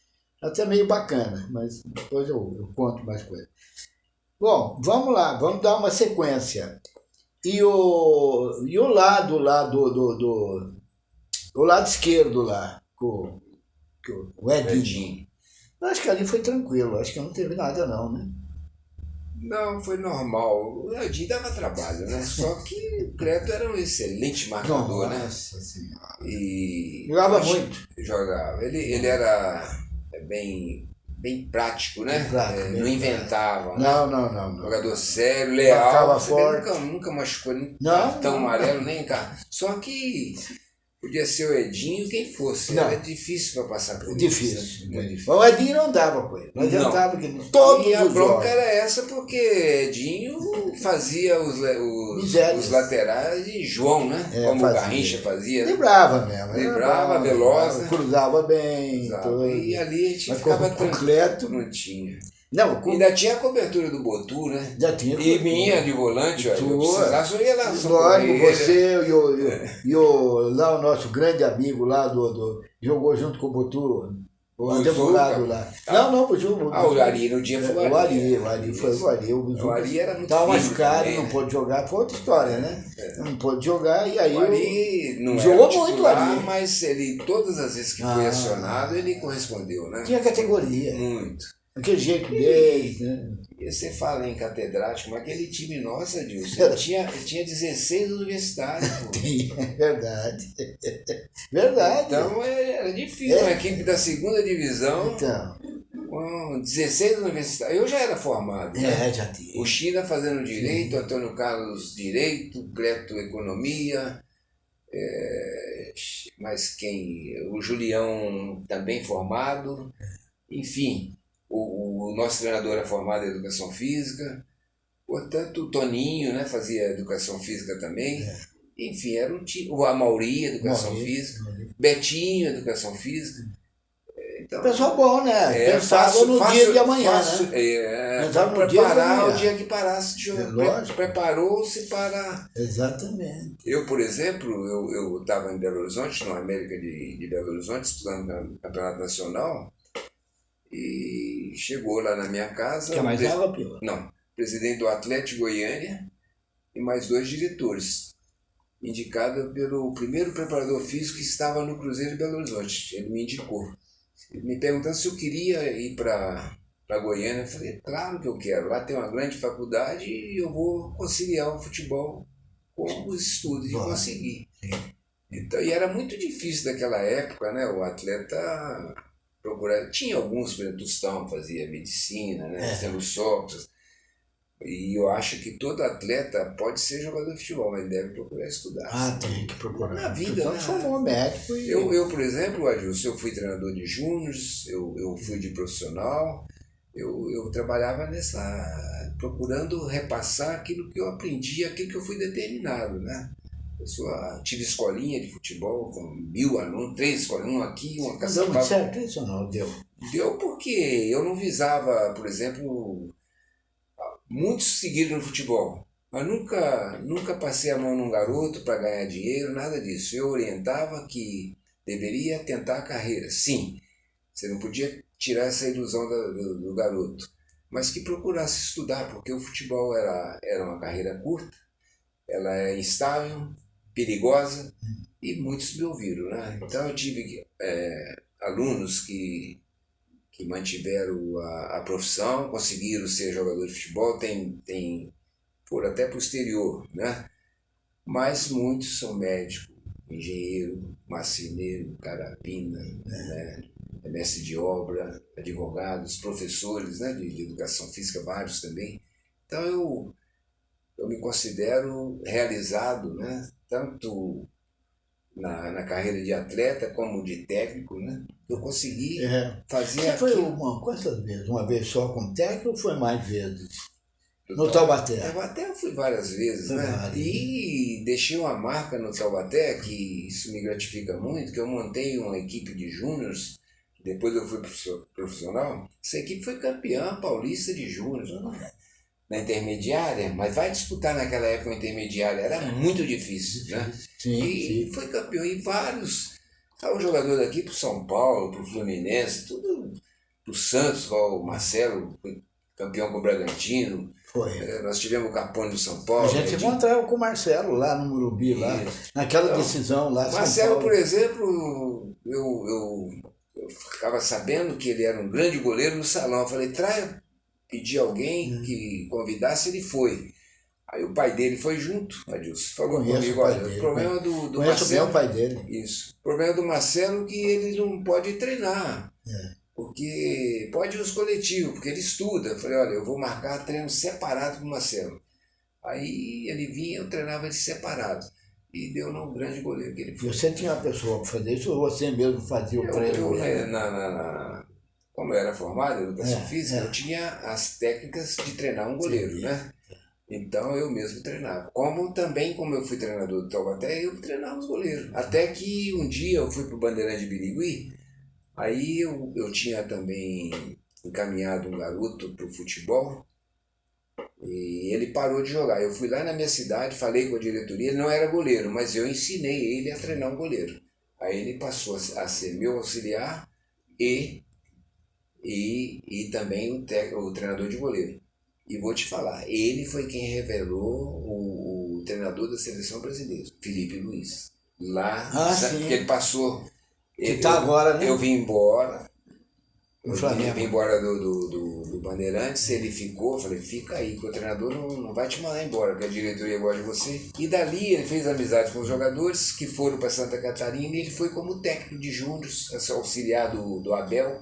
até meio bacana, mas depois eu conto mais coisas. Bom, vamos lá, vamos dar uma sequência. E o lado lá o lado esquerdo lá, o Edinho. Eu acho que ali foi tranquilo, acho que não teve nada não, né? Não, foi normal. O Edinho dava trabalho, né? Só que o Cleto era um excelente marcador, né? Nossa Senhora. E jogava muito. Jogava. Ele era bem prático, né? Não inventava. Não. Jogador sério, leal. Marcava forte. Nunca machucou nem cartão amarelo, nem cartão. Só que podia ser o Edinho, quem fosse. Era difícil para passar por isso. Difícil. O Edinho não dava com ele. Não adiantava que todos e a os bronca jogos. era essa porque Edinho fazia os laterais de João, né? Como fazia. O Garrincha fazia. Lembrava mesmo. Lembrava, veloz. Cruzava bem. E ali a gente ficava completo. Não tinha. Não, ainda tinha a cobertura do Botu, né? Já tinha. E minha de volante, ó. Eu precisasse, eu ia lá. Lógico, você e lá o nosso grande amigo lá jogou junto com o Botu, o advogado lá. Não, o Ari no dia foi o Ari. Foi o Ari. O Ari era muito estava machucado, também, não pôde jogar, foi outra história, né? Não pôde jogar e aí... O Ari não jogou era muito, Ari. Mas ele, todas as vezes que foi acionado, ele correspondeu, né? Tinha categoria. Muito. Aquele jeito dele, né? E você fala em catedrático, mas aquele time nosso, Adilson, ele tinha 16 universidades. Verdade. Verdade. Então era difícil. Uma equipe da segunda divisão com 16 universidades. Eu já era formado. Né? Já tinha. O China fazendo direito, Antônio Carlos direito, Cleto economia. Mas quem? O Julião também formado. Enfim. O nosso treinador era formado em Educação Física, portanto o Toninho, né, fazia Educação Física também, enfim, era um time, o Amauri, Educação Física, Betinho, Educação Física. Então, pessoal bom, né? Pensava no dia de amanhã, né? Pensava no preparar o dia que parasse de jogar. Preparou-se para... Exatamente. Eu, por exemplo, eu estava em Belo Horizonte, no América de Belo Horizonte, estudando no Campeonato Nacional, e chegou lá na minha casa... Quer mais água, Pila? Não. Presidente do Atlético Goiânia e mais 2 diretores, indicado pelo primeiro preparador físico que estava no Cruzeiro de Belo Horizonte. Ele me indicou. Ele me perguntando se eu queria ir para Goiânia. Eu falei, claro que eu quero. Lá tem uma grande faculdade e eu vou conciliar o futebol com os estudos e conseguir. Então, e era muito difícil naquela época, né? O atleta... Tinha alguns, por exemplo, Tostão fazia medicina, né? Sendo Sócrates. E eu acho que todo atleta pode ser jogador de futebol, mas deve procurar estudar. Tem que procurar. Na vida, né? Formou médico e... Eu, por exemplo, Adilson, eu fui treinador de júniors, eu fui de profissional, eu trabalhava procurando repassar aquilo que eu aprendi, aquilo que eu fui determinado, né? Tive escolinha de futebol com 1000 alunos, 3 escolinhas, uma aqui, uma Caçapava. Deu certo isso ou não? Deu porque eu não visava, por exemplo, muitos seguiram no futebol, mas nunca passei a mão num garoto para ganhar dinheiro, nada disso. Eu orientava que deveria tentar a carreira, sim, você não podia tirar essa ilusão do garoto, mas que procurasse estudar, porque o futebol era uma carreira curta, ela é instável, perigosa, e muitos me ouviram, né? Então eu tive alunos que mantiveram a profissão, conseguiram ser jogador de futebol, foram até para o exterior, né? Mas muitos são médicos, engenheiro, marceneiro, carapina, né? Mestre de obra, advogados, professores, né? de educação física, vários também. Então eu me considero realizado, né? Tanto na carreira de atleta como de técnico, né? Eu consegui fazer Você foi quantas vezes? Uma vez só com técnico ou foi mais vezes? No Taubaté? Taubaté eu fui várias vezes, né? E deixei uma marca no Taubaté, que isso me gratifica muito, que eu montei uma equipe de júniors, depois eu fui profissional. Essa equipe foi campeã paulista de júniors, na intermediária, mas vai disputar naquela época a intermediária, era muito difícil, né? Sim. Foi campeão em vários. Saiu um jogador daqui pro São Paulo, pro Fluminense, tudo pro Santos, o Marcelo foi campeão com o Bragantino. Foi. Nós tivemos o Capone do São Paulo. A gente encontrava com o Marcelo lá no Morumbi, lá, naquela decisão lá. Marcelo, por exemplo, eu ficava sabendo que ele era um grande goleiro no salão. Eu falei, pedi alguém que convidasse, ele foi. Aí o pai dele foi junto, Adilson. Falou comigo, olha, o problema do Marcelo. O pai dele. Isso. O problema do Marcelo é que ele não pode treinar. Porque pode ir nos coletivos, porque ele estuda. Eu falei, olha, eu vou marcar treino separado com o Marcelo. Aí ele vinha, eu treinava ele separado. E deu num grande goleiro que ele foi. Você tinha uma pessoa para fazer isso ou você mesmo fazia o treino? Como eu era formado em educação física, eu tinha as técnicas de treinar um goleiro, né? Então eu mesmo treinava. Como eu fui treinador do Taubaté, eu treinava os goleiros. Até que um dia eu fui para o Bandeirante de Birigui, aí eu tinha também encaminhado um garoto para o futebol e ele parou de jogar. Eu fui lá na minha cidade, falei com a diretoria, ele não era goleiro, mas eu ensinei ele a treinar um goleiro. Aí ele passou a ser meu auxiliar e também o treinador de goleiro. E vou te falar, ele foi quem revelou o treinador da seleção brasileira, Felipe Luiz. Lá, que ele passou. Que tá agora, né? Eu vim embora. O Flamengo. Eu vim embora do Bandeirantes, ele ficou, falei, fica aí, que o treinador não vai te mandar embora, porque a diretoria gosta de você. E dali ele fez amizade com os jogadores que foram para Santa Catarina e ele foi como técnico de júniors, auxiliar do Abel.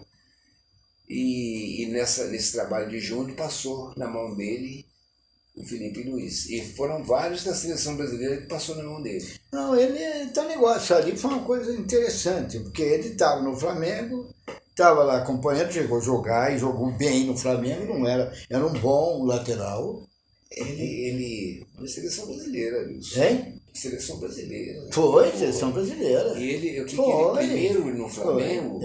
E nesse trabalho de júnior passou na mão dele o Felipe Luiz. E foram vários da seleção brasileira que passou na mão dele. Não, então o negócio ali foi uma coisa interessante, porque ele estava no Flamengo, estava lá acompanhando, chegou a jogar e jogou bem no Flamengo, não era um bom lateral. Ele seleção brasileira, Wilson. Hein? Seleção brasileira. Foi, seleção brasileira. E ele primeiro no Flamengo.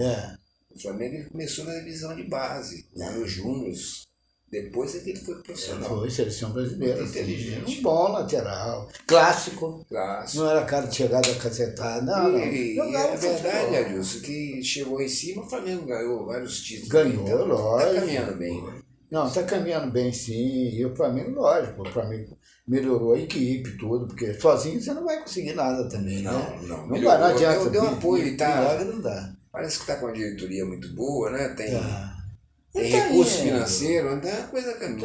O Flamengo ele começou na divisão de base, lá nos júniors. Depois é que ele foi profissional. Foi, seleção brasileira. Inteligente. Um bom lateral. Clássico. Não era cara de chegada cacetada. Não. É verdade, Adilson, que chegou em cima, o Flamengo ganhou vários títulos. Ganhou, então, lógico. Está caminhando bem, né? Não, está caminhando bem sim. E o Flamengo, lógico, o Flamengo melhorou a equipe, tudo, porque sozinho você não vai conseguir nada também, né? Não adianta. Deu apoio, tá? Não dá. Parece que está com uma diretoria muito boa, né? Tem Tá recurso indo. financeiro, então a coisa caminha.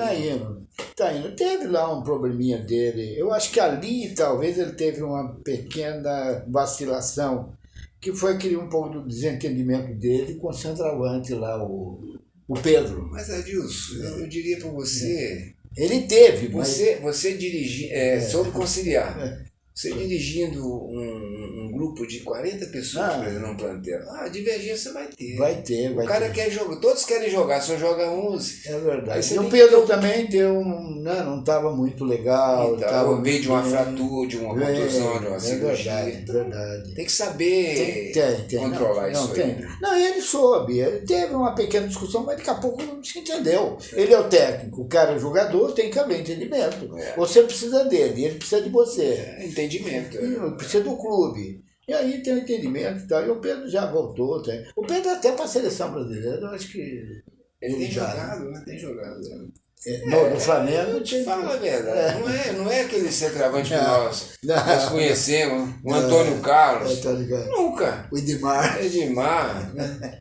Tá indo. Teve lá um probleminha dele. Eu acho que ali talvez ele teve uma pequena vacilação, que foi aquele um pouco do desentendimento dele com o centroavante lá, o Pedro. Mas, Adilson, eu diria para você... Ele teve, Você dirigir, soube conciliar. Você dirigindo um grupo de 40 pessoas num plantel, a divergência vai ter. Vai ter. O cara quer jogar, todos querem jogar, só joga 11. É verdade. E o Pedro também deu não estava muito legal. Então, veio de uma fratura, de uma contusão, de uma cirurgia. Verdade. Tem que saber controlar isso aí. Não, ele soube. Ele teve uma pequena discussão, mas daqui a pouco não se entendeu. Ele é o técnico, o cara é o jogador, tem que haver entendimento. Você precisa dele, ele precisa de você. Entendimento. Precisa do clube. E aí tem o entendimento e tal. E o Pedro já voltou. O Pedro até para a seleção brasileira, eu acho que... Ele tem jogado, né? Tem jogado. No Flamengo... Eu te falo a verdade. Não é aquele centroavante que nós conhecemos. O Antônio Carlos. Nunca. O Edmar.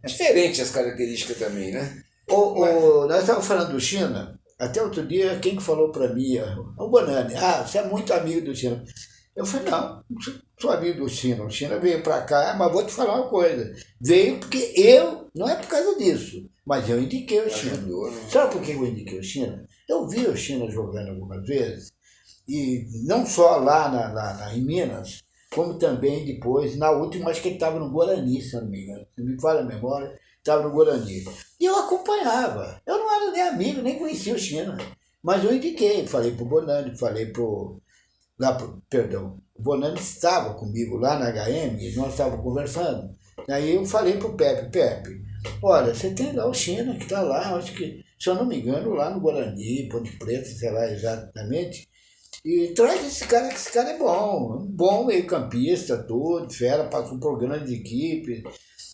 Diferente as características também, né? Nós estávamos falando do China. Até outro dia, quem que falou para mim? O Bonani. Você é muito amigo do China. Eu falei, não sou amigo do China. O China veio para cá, mas vou te falar uma coisa. Veio porque não é por causa disso, mas eu indiquei o China. Sabe por que eu indiquei o China? Eu vi o China jogando algumas vezes, e não só lá em Minas, como também depois, na última, acho que ele estava no Guarani, se não me engano. Se me falha a memória, estava no Guarani. E eu acompanhava. Eu não era nem amigo, nem conhecia o China. Mas eu indiquei, falei pro Bonani, perdão, o Bonani estava comigo lá na HM, e nós estávamos conversando. Aí eu falei pro Pepe, olha, você tem lá o China que está lá, acho que, se eu não me engano, lá no Guarani, Ponte Preta, sei lá exatamente, e traz esse cara, que esse cara é bom meio campista, tudo, fera, passou por grandes equipes,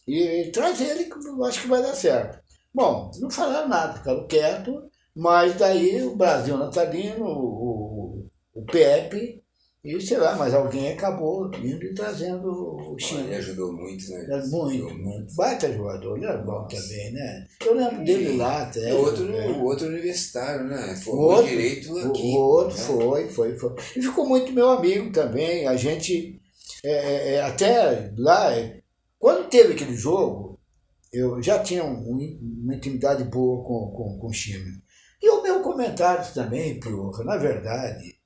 e traz ele que eu acho que vai dar certo. Bom, não falaram nada, ficaram quietos, mas daí o Brasil Natalino, o Pepe, e sei lá, mas alguém acabou indo e trazendo o China. Ele ajudou muito, né? Muito. Baita jogador, ele era bom também, né? Eu lembro dele lá até. O outro universitário, né? Formou direito aqui. O outro, né? Foi. E ficou muito meu amigo também. A gente, até lá, quando teve aquele jogo, eu já tinha uma intimidade boa com o China. E o meu comentário também, Piorra, na verdade,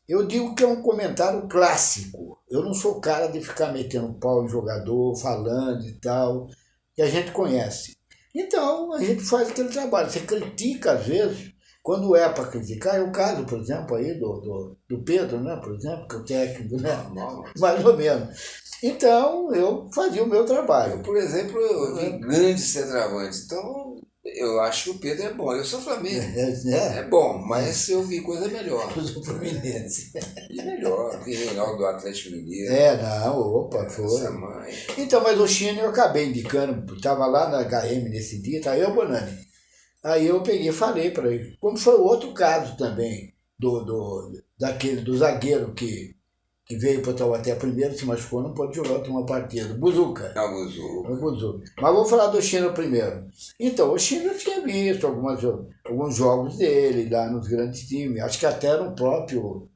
eu digo que é um comentário clássico. Eu não sou cara de ficar metendo pau em jogador, falando e tal, que a gente conhece. Então, a gente faz aquele trabalho. Você critica, às vezes, quando é para criticar. É o caso, por exemplo, aí do Pedro, né? Por exemplo, que é o técnico, né? Mais ou menos. Então, eu fazia o meu trabalho. Por exemplo, eu vi grandes centroavantes. Então, eu acho que o Pedro é bom. Eu sou Flamengo. É bom, mas eu vi coisa melhor. Eu sou Fluminense. Melhor. Vi Reinaldo do Atlético Mineiro. Foi. Então, mas o China eu acabei indicando, estava lá na HM nesse dia, tá eu, Bonani. Aí eu peguei e falei para ele. Como foi outro caso também, do zagueiro que veio para o Taubaté primeiro, se machucou, não pode jogar uma partida. Buzuca. O Buzuca. Mas vou falar do China primeiro. Então, o China eu tinha visto alguns jogos dele lá nos grandes times. Acho que até no próprio,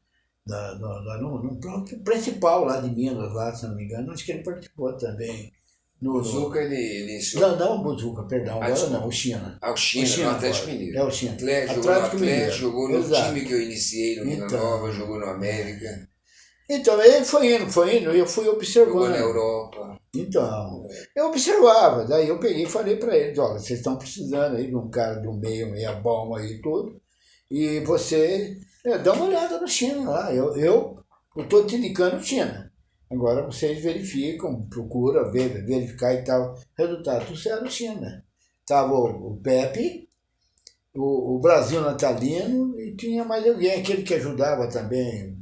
no próprio principal lá de Minas, lá, se não me engano. Acho que ele participou também. Buzuca, ele ensinou. Não, o Buzuca, perdão. Agora não, o China. O China, no Atlético Mineiro. O China. Atlético, jogou no time que eu iniciei no Vila Nova, jogou no América. Então, ele foi indo, e eu fui observando. Jogou na Europa. Então, eu observava, daí eu peguei e falei para eles, olha, vocês estão precisando aí de um cara de um meia bom aí e tudo, e você dá uma olhada no China lá, eu estou te indicando o China. Agora vocês verificam, procuram verificar e tal. Resultado, tudo era o China. Estava o Pepe, o Brasil Natalino, e tinha mais alguém, aquele que ajudava também.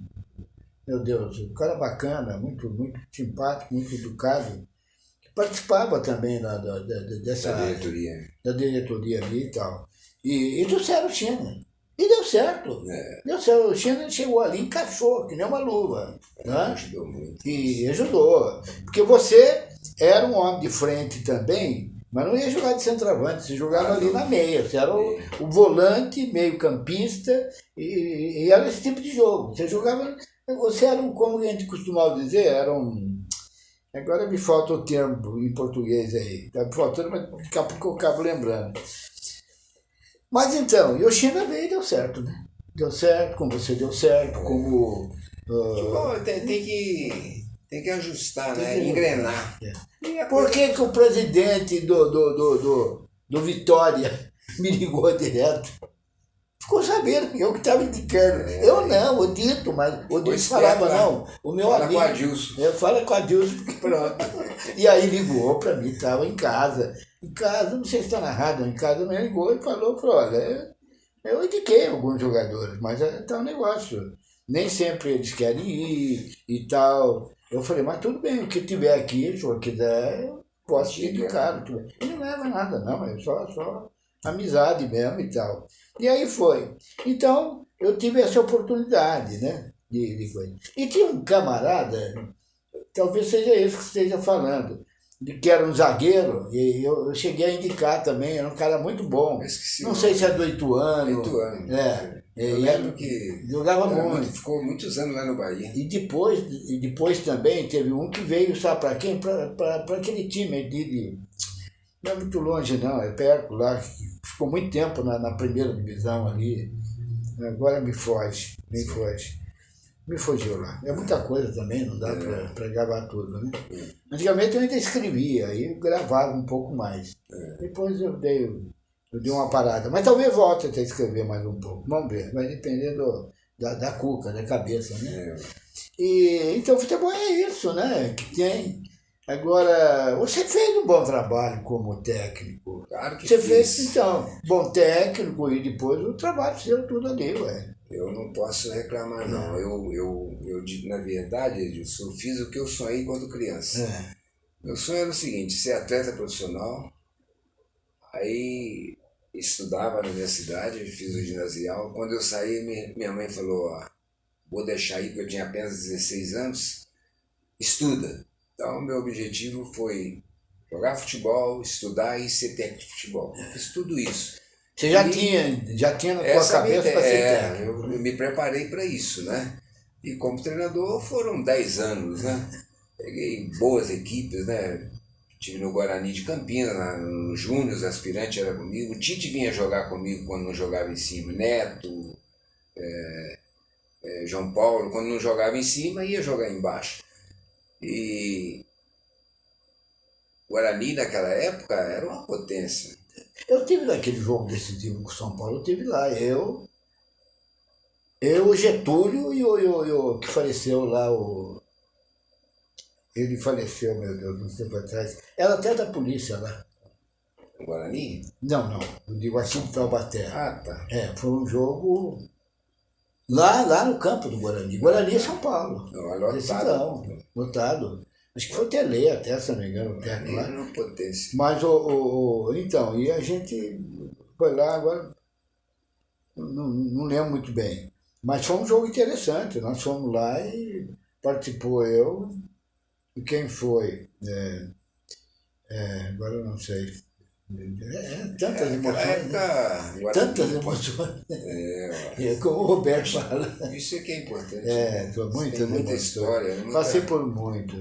Meu Deus, o cara bacana, muito, muito simpático, muito educado, que participava também dessa diretoria ali e tal. E trouxeram o China. E deu certo. Deu certo. O China chegou ali, encaixou, que nem uma luva. Né? Ajudou muito. E ajudou. Porque você era um homem de frente também, mas não ia jogar de centroavante, você jogava ali na meia. Você era o volante, meio campista, e era esse tipo de jogo. Você jogava. Você era como a gente costumava dizer, agora me falta o termo em português aí, está me faltando, mas daqui a pouco eu acabo lembrando. Mas então, e o China veio e deu certo, né? Deu certo, como você deu certo, como... Tem que ajustar, né? Engrenar. Por que o presidente do Vitória me ligou direto? Ficou sabendo, eu que estava indicando. Eu não, o Dito, mas o Dito falava, não, o meu amigo. Fala com a Dilson. Fala com a Dilson, porque pronto. E aí ligou para mim, estava em casa. Em casa, não sei se está na rádio, em casa, mas ligou e falou, olha, eu indiquei alguns jogadores, mas tá um negócio. Nem sempre eles querem ir e tal. Eu falei, mas tudo bem, o que tiver aqui, se eu quiser, eu posso te indicar. E não leva nada, não, é só amizade mesmo e tal. E aí foi. Então, eu tive essa oportunidade, né? De coisa. E tinha um camarada, talvez seja esse que esteja falando, que era um zagueiro, e eu cheguei a indicar também, era um cara muito bom. Não sei se é do Ituano. Ituano. Eu lembro que jogava muito. Ficou muitos anos lá no Bahia. E depois também teve um que veio, sabe para quem? Para aquele time não é muito longe não, é perto lá, ficou muito tempo na primeira divisão ali. Agora me foge. Me fugiu lá. É muita coisa também, não dá para gravar tudo, né? Antigamente eu ainda escrevia, aí eu gravava um pouco mais. Depois eu dei uma parada. Mas talvez volte até escrever mais um pouco. Vamos ver, vai depender da cuca, da cabeça, né? Então futebol é isso, né? Que tem. Agora, você fez um bom trabalho como técnico. Claro que você fiz. Fez, então, bom técnico e depois o trabalho seu tudo ali, ué. Eu não posso reclamar, não. Eu, na verdade, Edilson, eu fiz o que eu sonhei quando criança. Meu sonho era o seguinte, ser atleta profissional. Aí estudava na universidade, fiz o ginasial. Quando eu saí, minha mãe falou, vou deixar aí, porque eu tinha apenas 16 anos, estuda. Então, meu objetivo foi jogar futebol, estudar e ser técnico de futebol. Eu fiz tudo isso. Você já tinha na tua cabeça para ser técnico? Eu me preparei para isso, né? E como treinador foram 10 anos, né? Peguei boas equipes, né? Estive no Guarani de Campinas, no Júnior, aspirante era comigo. O Tite vinha jogar comigo quando não jogava em cima. Neto, João Paulo, quando não jogava em cima, ia jogar embaixo. E Guarani naquela época era uma potência. Eu tive naquele jogo decisivo com o São Paulo, eu tive lá. Eu, o Getúlio e o que faleceu lá, ele faleceu, meu Deus, um tempo atrás. Era até da polícia lá. O Guarani? Não, eu digo assim de Taubaté. Tá. Foi um jogo lá no campo do Guarani. Guarani é São Paulo. Lotado. Lotado. Acho que foi Tele até, se não me engano, o técnico lá. Uma potência. Mas então, e a gente foi lá agora, não lembro muito bem. Mas foi um jogo interessante, nós fomos lá e participou eu e quem foi. Agora eu não sei. Tantas emoções. Tantas emoções. Como o Roberto fala. Isso é que é importante. Muita história. Passei por muito.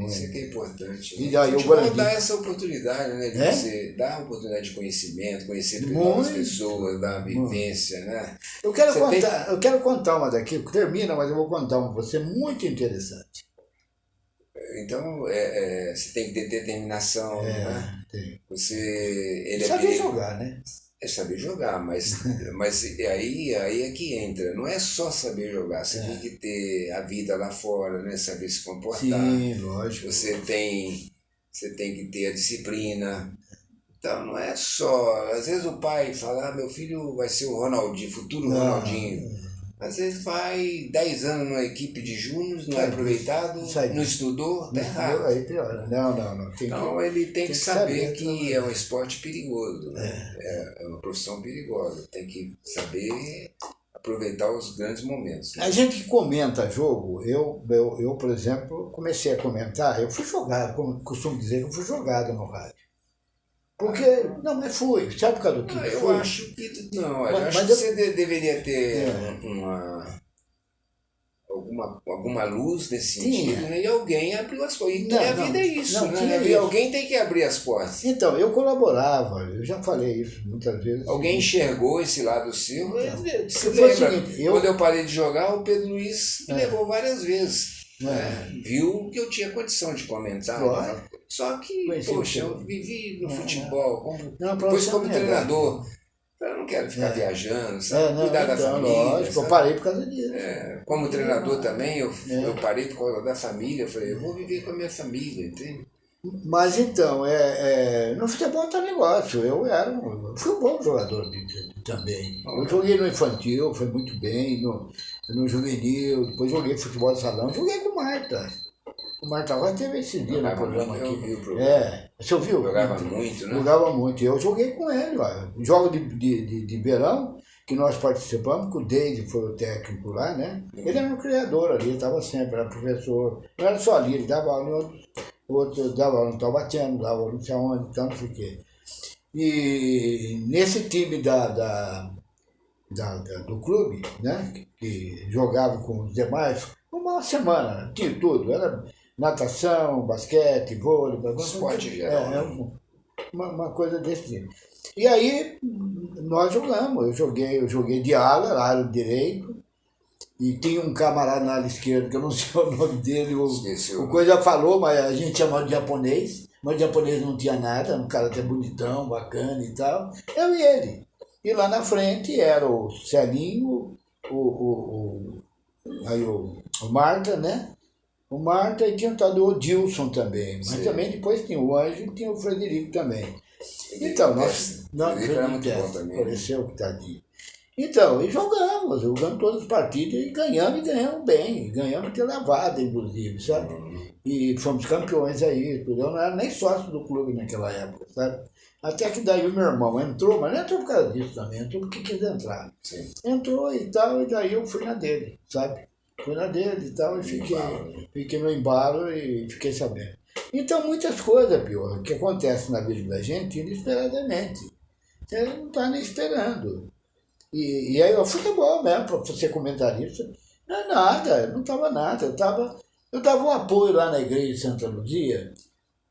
Isso é que é importante. E aí, o futebol dá essa oportunidade, né? De você dar a oportunidade de conhecimento, conhecer novas pessoas, dar uma vivência, né? Eu quero contar uma daqui, termina, mas eu vou contar uma pra você muito interessante. Então, você tem que ter determinação, né? Tem. Saber jogar, né? É saber jogar, mas aí é que entra. Não é só saber jogar, você tem que ter a vida lá fora, né? Saber se comportar. Sim, lógico. Você tem que ter a disciplina. Então, não é só... Às vezes o pai fala, meu filho vai ser o Ronaldinho, futuro Ronaldinho. Às vezes vai 10 anos numa equipe de júnior, não é aproveitado, não estudou, tá errado. Aí piora. Não. Então ele tem que saber que é um esporte perigoso, né? É uma profissão perigosa. Tem que saber aproveitar os grandes momentos. Né? A gente que comenta jogo, eu, por exemplo, comecei a comentar, eu fui jogado, como costumo dizer, eu fui jogado no rádio. Porque, mas fui, sabe por causa do que eu fui? acho que não, eu acho que você deveria ter alguma luz nesse sentido, né? E alguém abriu as portas. E a vida é isso, né? E alguém tem que abrir as portas. Então, eu colaborava, eu já falei isso muitas vezes. Alguém enxergou esse lado seu. Você lembra, quando eu parei de jogar, o Pedro Luiz me levou várias vezes. Viu que eu tinha condição de comentar. Claro. Só que, poxa, eu vivi no futebol, depois como treinador. Eu não quero ficar viajando, sabe? Cuidar da família. Lógico, eu parei por causa disso. Como treinador também, eu parei por causa da família. Eu falei, eu vou viver com a minha família, entende? Mas então, no futebol tá negócio. Eu fui um bom jogador também. Eu joguei no infantil, foi muito bem, no juvenil, depois joguei futebol de salão, joguei com o Marta. O Marta Rocha teve esse dia no programa aqui. Eu vi o programa. Você ouviu? Jogava muito, né? Jogava muito. Eu joguei com ele, jogo de verão, que nós participamos, que o Deide foi o técnico lá, né? Ele era um criador ali, estava sempre, era professor. Não era só ali, ele dava aula outro dava aula no Taubaté, dava aula não sei aonde, então não sei o quê. E nesse time do clube, né, que jogava com os demais, uma semana, tinha tudo, era natação, basquete, vôlei, esporte geral. Uma coisa desse tipo. E aí nós jogamos, eu joguei de ala direito, e tinha um camarada na ala esquerda, que eu não sei o nome dele, o coisa falou, mas a gente chamava de japonês, mas o japonês não tinha nada, um cara até bonitão, bacana e tal, eu e ele. E lá na frente era o Celinho, o Marta, né? O Marta e tinha o tal do Odilson também, mas sim, também depois tinha o Anjo e tinha o Frederico também. Então, nós era muito bom também. Apareceu que tadinho. Então, e jogamos todas as partidas e ganhamos bem, ganhamos de lavada, inclusive, sabe? E fomos campeões aí, eu não era nem sócio do clube naquela época, sabe? Até que daí o meu irmão entrou, mas não entrou por causa disso também, entrou porque quis entrar. Sim. Entrou e tal, e daí eu fui na dele, sabe? Fui na dele e tal, e fiquei no embalo e fiquei sabendo. Então, muitas coisas, Pior, que acontecem na vida da gente inesperadamente. Você não está nem esperando. E aí, o futebol mesmo, para ser comentarista, não é nada, não estava nada. Eu dava um apoio lá na igreja de Santa Luzia,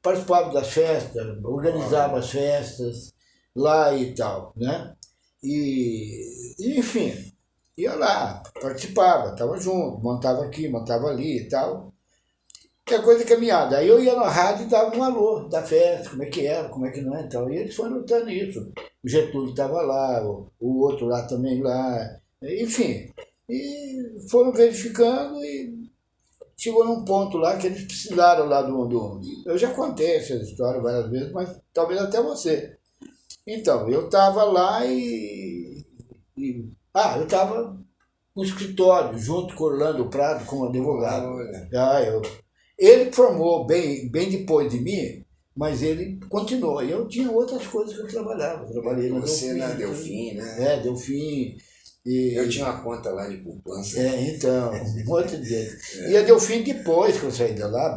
participava das festas, organizava as festas lá e tal, né? E enfim, ia lá, participava, estava junto, montava aqui, montava ali e tal. Que a coisa caminhada. Aí eu ia na rádio e dava um alô da festa, como é que era, como é que não é e tal. E eles foram notando isso. O Getúlio estava lá, o outro lá também lá, enfim. E foram verificando e chegou num ponto lá que eles precisaram lá do... Eu já contei essa história várias vezes, mas talvez até você. Então, eu estava lá eu estava no escritório, junto com Orlando Prado, como advogado. Ele formou bem depois de mim, mas ele continuou. E eu tinha outras coisas que eu trabalhava. Trabalhei na Você Delfim. na Delfim, né? Delfim. Eu tinha uma conta lá de poupança. Então, um monte de gente. E a Delfim, depois que eu saí de lá,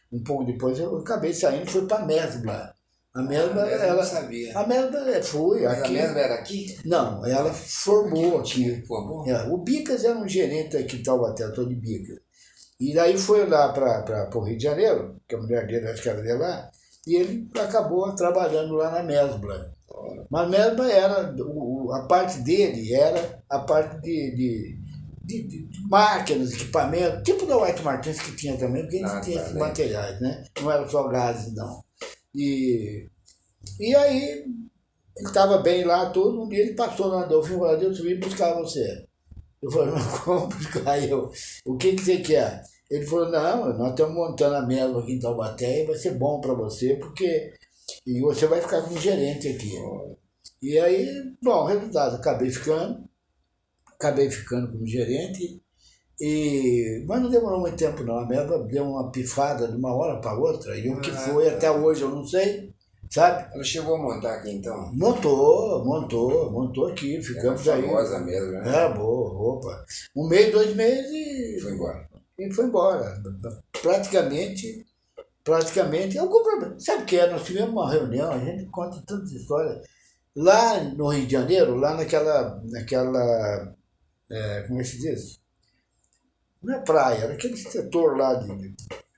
um pouco depois, eu acabei saindo e fui para a Mesbla. A Mesbla, eu não sabia. A Mesbla foi Mas aqui. A Mesbla era aqui? Não, ela formou aqui. Formou? O Bicas era um gerente aqui em Taubaté, todo de Bicas. E daí foi lá para o Rio de Janeiro, que a mulher dele, acho que era de lá, e ele acabou trabalhando lá na Mesbla. Mas a Mesbla era, a parte dele era a parte de máquinas, equipamentos, tipo da White Martins que tinha também, porque a gente tinha esses materiais, né? Não era só gases, não. E aí, ele estava bem lá, um dia ele passou na Delfim e falou, eu vim buscar você. Eu falei, mas como buscar eu? O que você quer? Ele falou, não, nós estamos montando a Mesbla aqui em Taubaté e vai ser bom para você, porque e você vai ficar como gerente aqui. E aí, bom, resultado, acabei ficando como gerente, mas não demorou muito tempo não, a Mesbla deu uma pifada de uma hora para outra, e o que foi até hoje eu não sei, sabe? Ela chegou a montar aqui então? Montou aqui, ficamos aí. Famosa mesmo, né? Boa, opa. 1 mês, 2 meses e... Foi embora. E foi embora. Praticamente, algum problema. Sabe o que é? Nós tivemos uma reunião, a gente conta tantas histórias. Lá no Rio de Janeiro, lá naquela como é que se diz? Não é praia, era aquele setor lá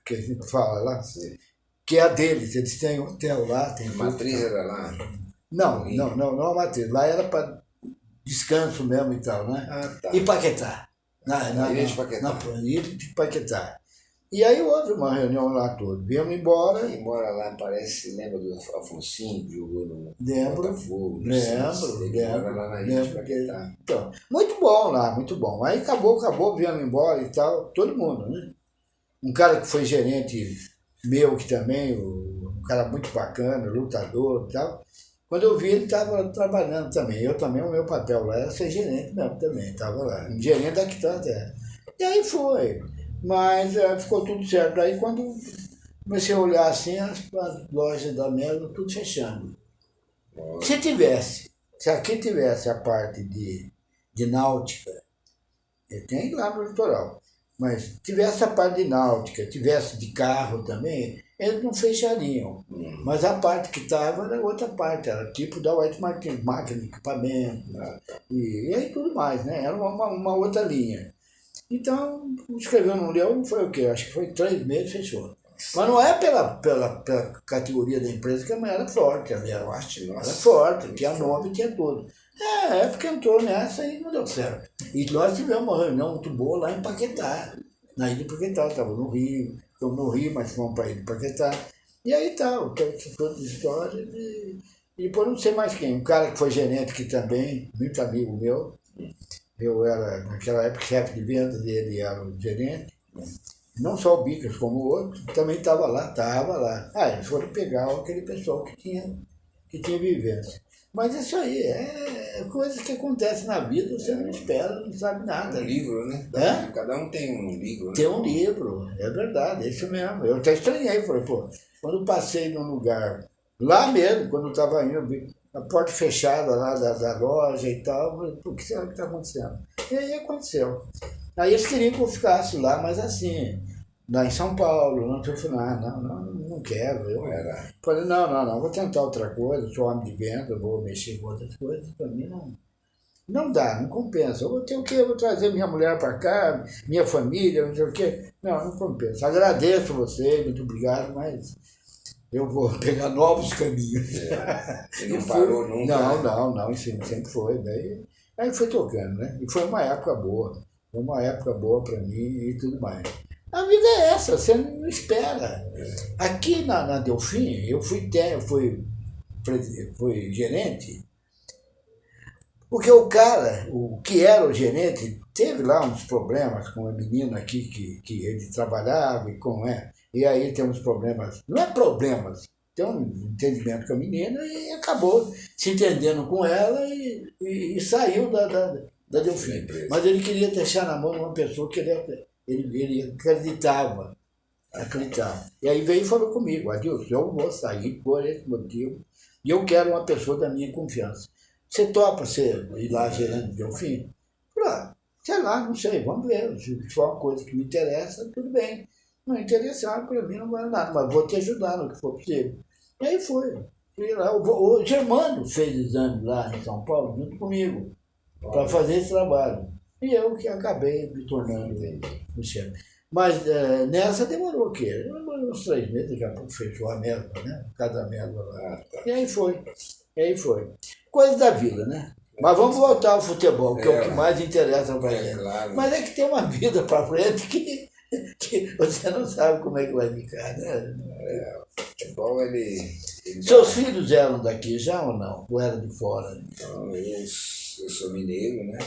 que a gente fala lá, que é a deles, eles têm hotel lá. Tem a matriz era lá? Não a matriz, lá era para descanso mesmo e tal, né? Tá. E Paquetá. Na ilha de Paquetá. E aí houve uma reunião lá toda. Viemos embora. Embora lá, lembra do Afonsinho que jogou no Botafogo? Lembro. Lá na ilha de Paquetá. Então, muito bom lá, muito bom. Aí acabou, viemos embora e tal, todo mundo, né? Um cara que foi gerente meu que também, um cara muito bacana, lutador e tal. Quando eu vi, ele estava trabalhando também. Eu também, o meu papel lá era ser gerente mesmo também. Estava lá, um gerente da Quitanda. E aí foi. Mas ficou tudo certo. Aí quando comecei a olhar assim, as lojas da Mesbla tudo fechando. Se aqui tivesse a parte de náutica, tem lá no litoral, mas tivesse a parte de náutica, tivesse de carro também, eles não fechariam. Mas a parte que estava era outra parte, era tipo da White Martin, máquina de equipamento, e aí tudo mais, né? Era uma outra linha. Então, escreveu no Leão, foi o quê? Acho que foi 3 meses, fechou. Mas não é pela categoria da empresa que a mulher era forte, ela era forte, tinha nome, tinha tudo. É, a época entrou nessa e não deu certo. E nós tivemos uma reunião muito boa lá em Paquetá, na ilha de Paquetá, estava no Rio, estamos no Rio, mas fomos para a ilha de Paquetá. E aí tal, todas as histórias. E depois não sei mais quem, um cara que foi gerente aqui também, muito amigo meu. Eu era, naquela época, chefe de vendas e ele era o gerente. Não só o Bicas, como o outro, também estava lá. Ah, eles foram pegar aquele pessoal que tinha vivência. Mas isso aí é coisa que acontece na vida, você não espera, não sabe nada. Um livro, né? É? Cada um tem um livro. Né? Tem um livro, é verdade, é isso mesmo. Eu até estranhei, falei, pô, quando passei num lugar, lá mesmo, quando eu estava indo, vi a porta fechada lá da loja e tal, eu falei, pô, o que será que está acontecendo? E aí aconteceu. Aí eles queriam que eu ficasse lá, mas assim, lá em São Paulo, não, eu falei, não quero. Eu falei, não, vou tentar outra coisa, sou homem de venda, vou mexer com outras coisas, para mim não dá, não compensa. Eu vou ter o quê? Eu vou trazer minha mulher para cá, minha família, não sei o quê. Não compensa. Agradeço você, muito obrigado, mas eu vou pegar novos caminhos. Você não parou nunca? Não, isso sempre foi. Aí foi tocando, né? E foi uma época boa. Foi uma época boa para mim e tudo mais. A vida é essa, você não espera. Aqui na Delfim, eu fui gerente, porque o cara, o que era o gerente, teve lá uns problemas com a menina aqui que ele trabalhava e aí tem uns problemas, não é problemas, tem um entendimento com a menina e acabou se entendendo com ela e saiu da Delfim. Mas ele queria deixar na mão de uma pessoa que ele acreditava. E aí veio e falou comigo, Adilson, eu vou sair por esse motivo e eu quero uma pessoa da minha confiança. Você topa ir lá gerente de Delfim? Falei, sei lá, não sei, vamos ver. Se for uma coisa que me interessa, tudo bem. Não interessar, para mim não vale nada, mas vou te ajudar no que for possível. E aí foi. Fui lá, o Germano fez exame lá em São Paulo, junto comigo, para fazer esse trabalho. E eu que acabei me tornando o chefe. Mas nessa demorou o quê? Demorou uns 3 meses, daqui a pouco fechou a mesma, né? Cada mesma lá. E aí foi. Coisa da vida, né? Mas vamos voltar ao futebol, que é o que mais interessa para gente. Claro. Mas é que tem uma vida para frente que você não sabe como é que vai ficar, né? O futebol, ele Seus filhos eram daqui já ou não? Ou eram de fora? Não, eu sou mineiro, né?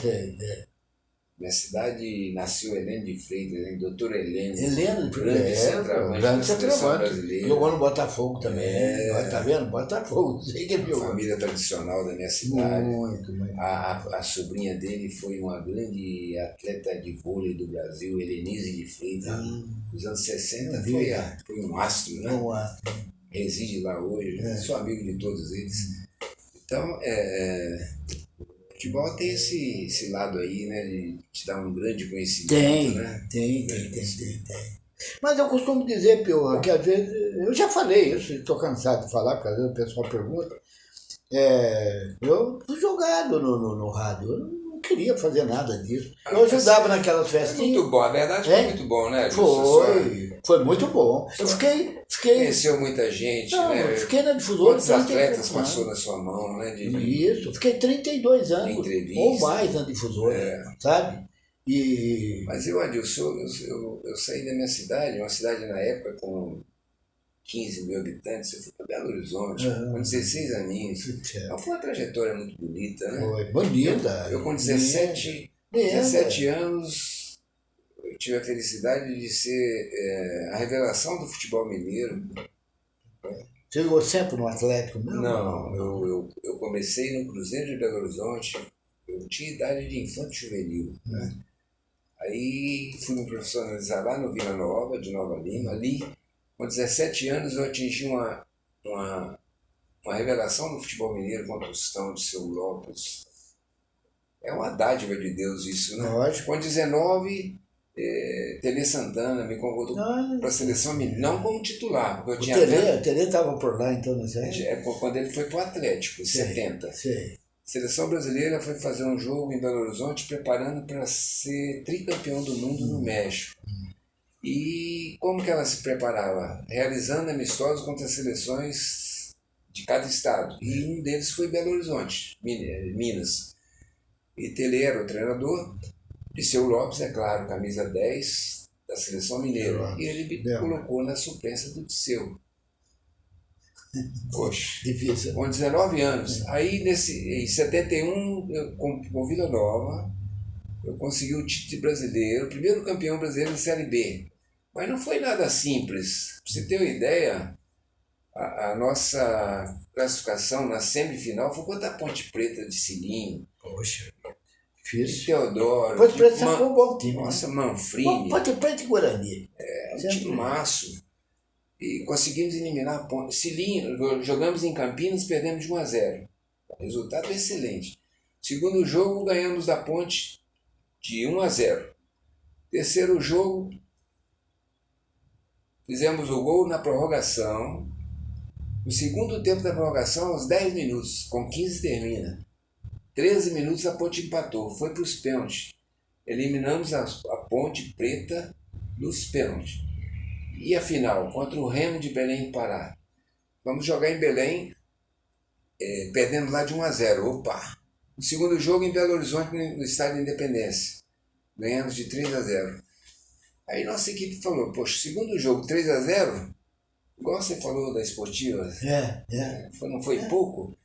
Minha cidade nasceu Heleno de Freitas, hein? Doutor Heleno. Heleno de Freitas, grande centroavante. Jogou no Botafogo também. Tá vendo? Botafogo. Sei que viu. Família tradicional da minha cidade. Muito. A sobrinha dele foi uma grande atleta de vôlei do Brasil, Helenise de Freitas. Nos anos 60 foi um astro, né? Um astro. Reside lá hoje. Sou amigo de todos eles. Então, futebol tem esse lado aí, né, de te dar um grande conhecimento, né? Tem. Mas eu costumo dizer, Pio, que às vezes, eu já falei isso, estou cansado de falar, porque às vezes o pessoal pergunta, eu fui jogado no rádio, eu não queria fazer nada disso. Eu ajudava naquelas festinhas. Muito bom, a verdade foi muito bom, né? Foi muito bom. Eu fiquei... Conheceu muita gente, né? Eu fiquei na difusora. Quantos atletas passou na sua mão, né? Isso, fiquei 32 anos, ou mais na difusora, sabe? Mas Adilson, eu saí da minha cidade, uma cidade na época com 15 mil habitantes, eu fui para Belo Horizonte, com 16 aninhos. Então foi uma trajetória muito bonita, né? Foi bonita. Eu com 17 anos, eu tive a felicidade de ser a revelação do futebol mineiro. Você jogou sempre no Atlético mesmo? Não, eu comecei no Cruzeiro de Belo Horizonte, eu tinha idade de infante juvenil, né? Aí fui me profissionalizar lá no Vila Nova, de Nova Lima. Ali, com 17 anos, eu atingi uma revelação do futebol mineiro com a Tostão de Seu Lopes. É uma dádiva de Deus isso, né? Lógico. Com 19, Tele Santana me convocou para a seleção mineira, não como titular, porque eu O tinha Tele estava por lá, então, não sei. quando ele foi para o Atlético, em 70. Sei. A seleção brasileira foi fazer um jogo em Belo Horizonte preparando para ser tricampeão do mundo no México. E como que ela se preparava? Realizando amistosos contra as seleções de cada estado. E um deles foi Belo Horizonte, Minas. E Tele era o treinador, Liceu Lopes, é claro, camisa 10 da seleção mineira. E ele me colocou na suplência do Liceu. Poxa, Difícil. com 19 anos. Aí, em 71, com Vila Nova, eu consegui o título brasileiro, o primeiro campeão brasileiro da Série B. Mas não foi nada simples. Pra você ter uma ideia, a nossa classificação na semifinal foi contra a Ponte Preta de Cilinho. Poxa, De difícil. Teodoro. Ponte Preta sempre foi um bom time. Nossa, Né? Manfrini. Ponte Preta e Guarani. É um time maço. E conseguimos eliminar a Ponte. Cilinho, jogamos em Campinas, perdemos de 1-0. Resultado excelente. Segundo jogo, ganhamos da Ponte de 1-0. Terceiro jogo, fizemos o gol na prorrogação. No segundo tempo da prorrogação, aos 10 minutos, com 15 termina. 13 minutos a Ponte empatou, foi para os pênaltis. Eliminamos a Ponte Preta nos pênaltis. E a final, contra o Remo de Belém do Pará. Vamos jogar em Belém, perdendo lá de 1-0. Opa! O segundo jogo em Belo Horizonte, no Estádio da Independência. Ganhamos de 3-0. Aí nossa equipe falou, poxa, segundo jogo 3-0, igual você falou da esportiva, não foi pouco?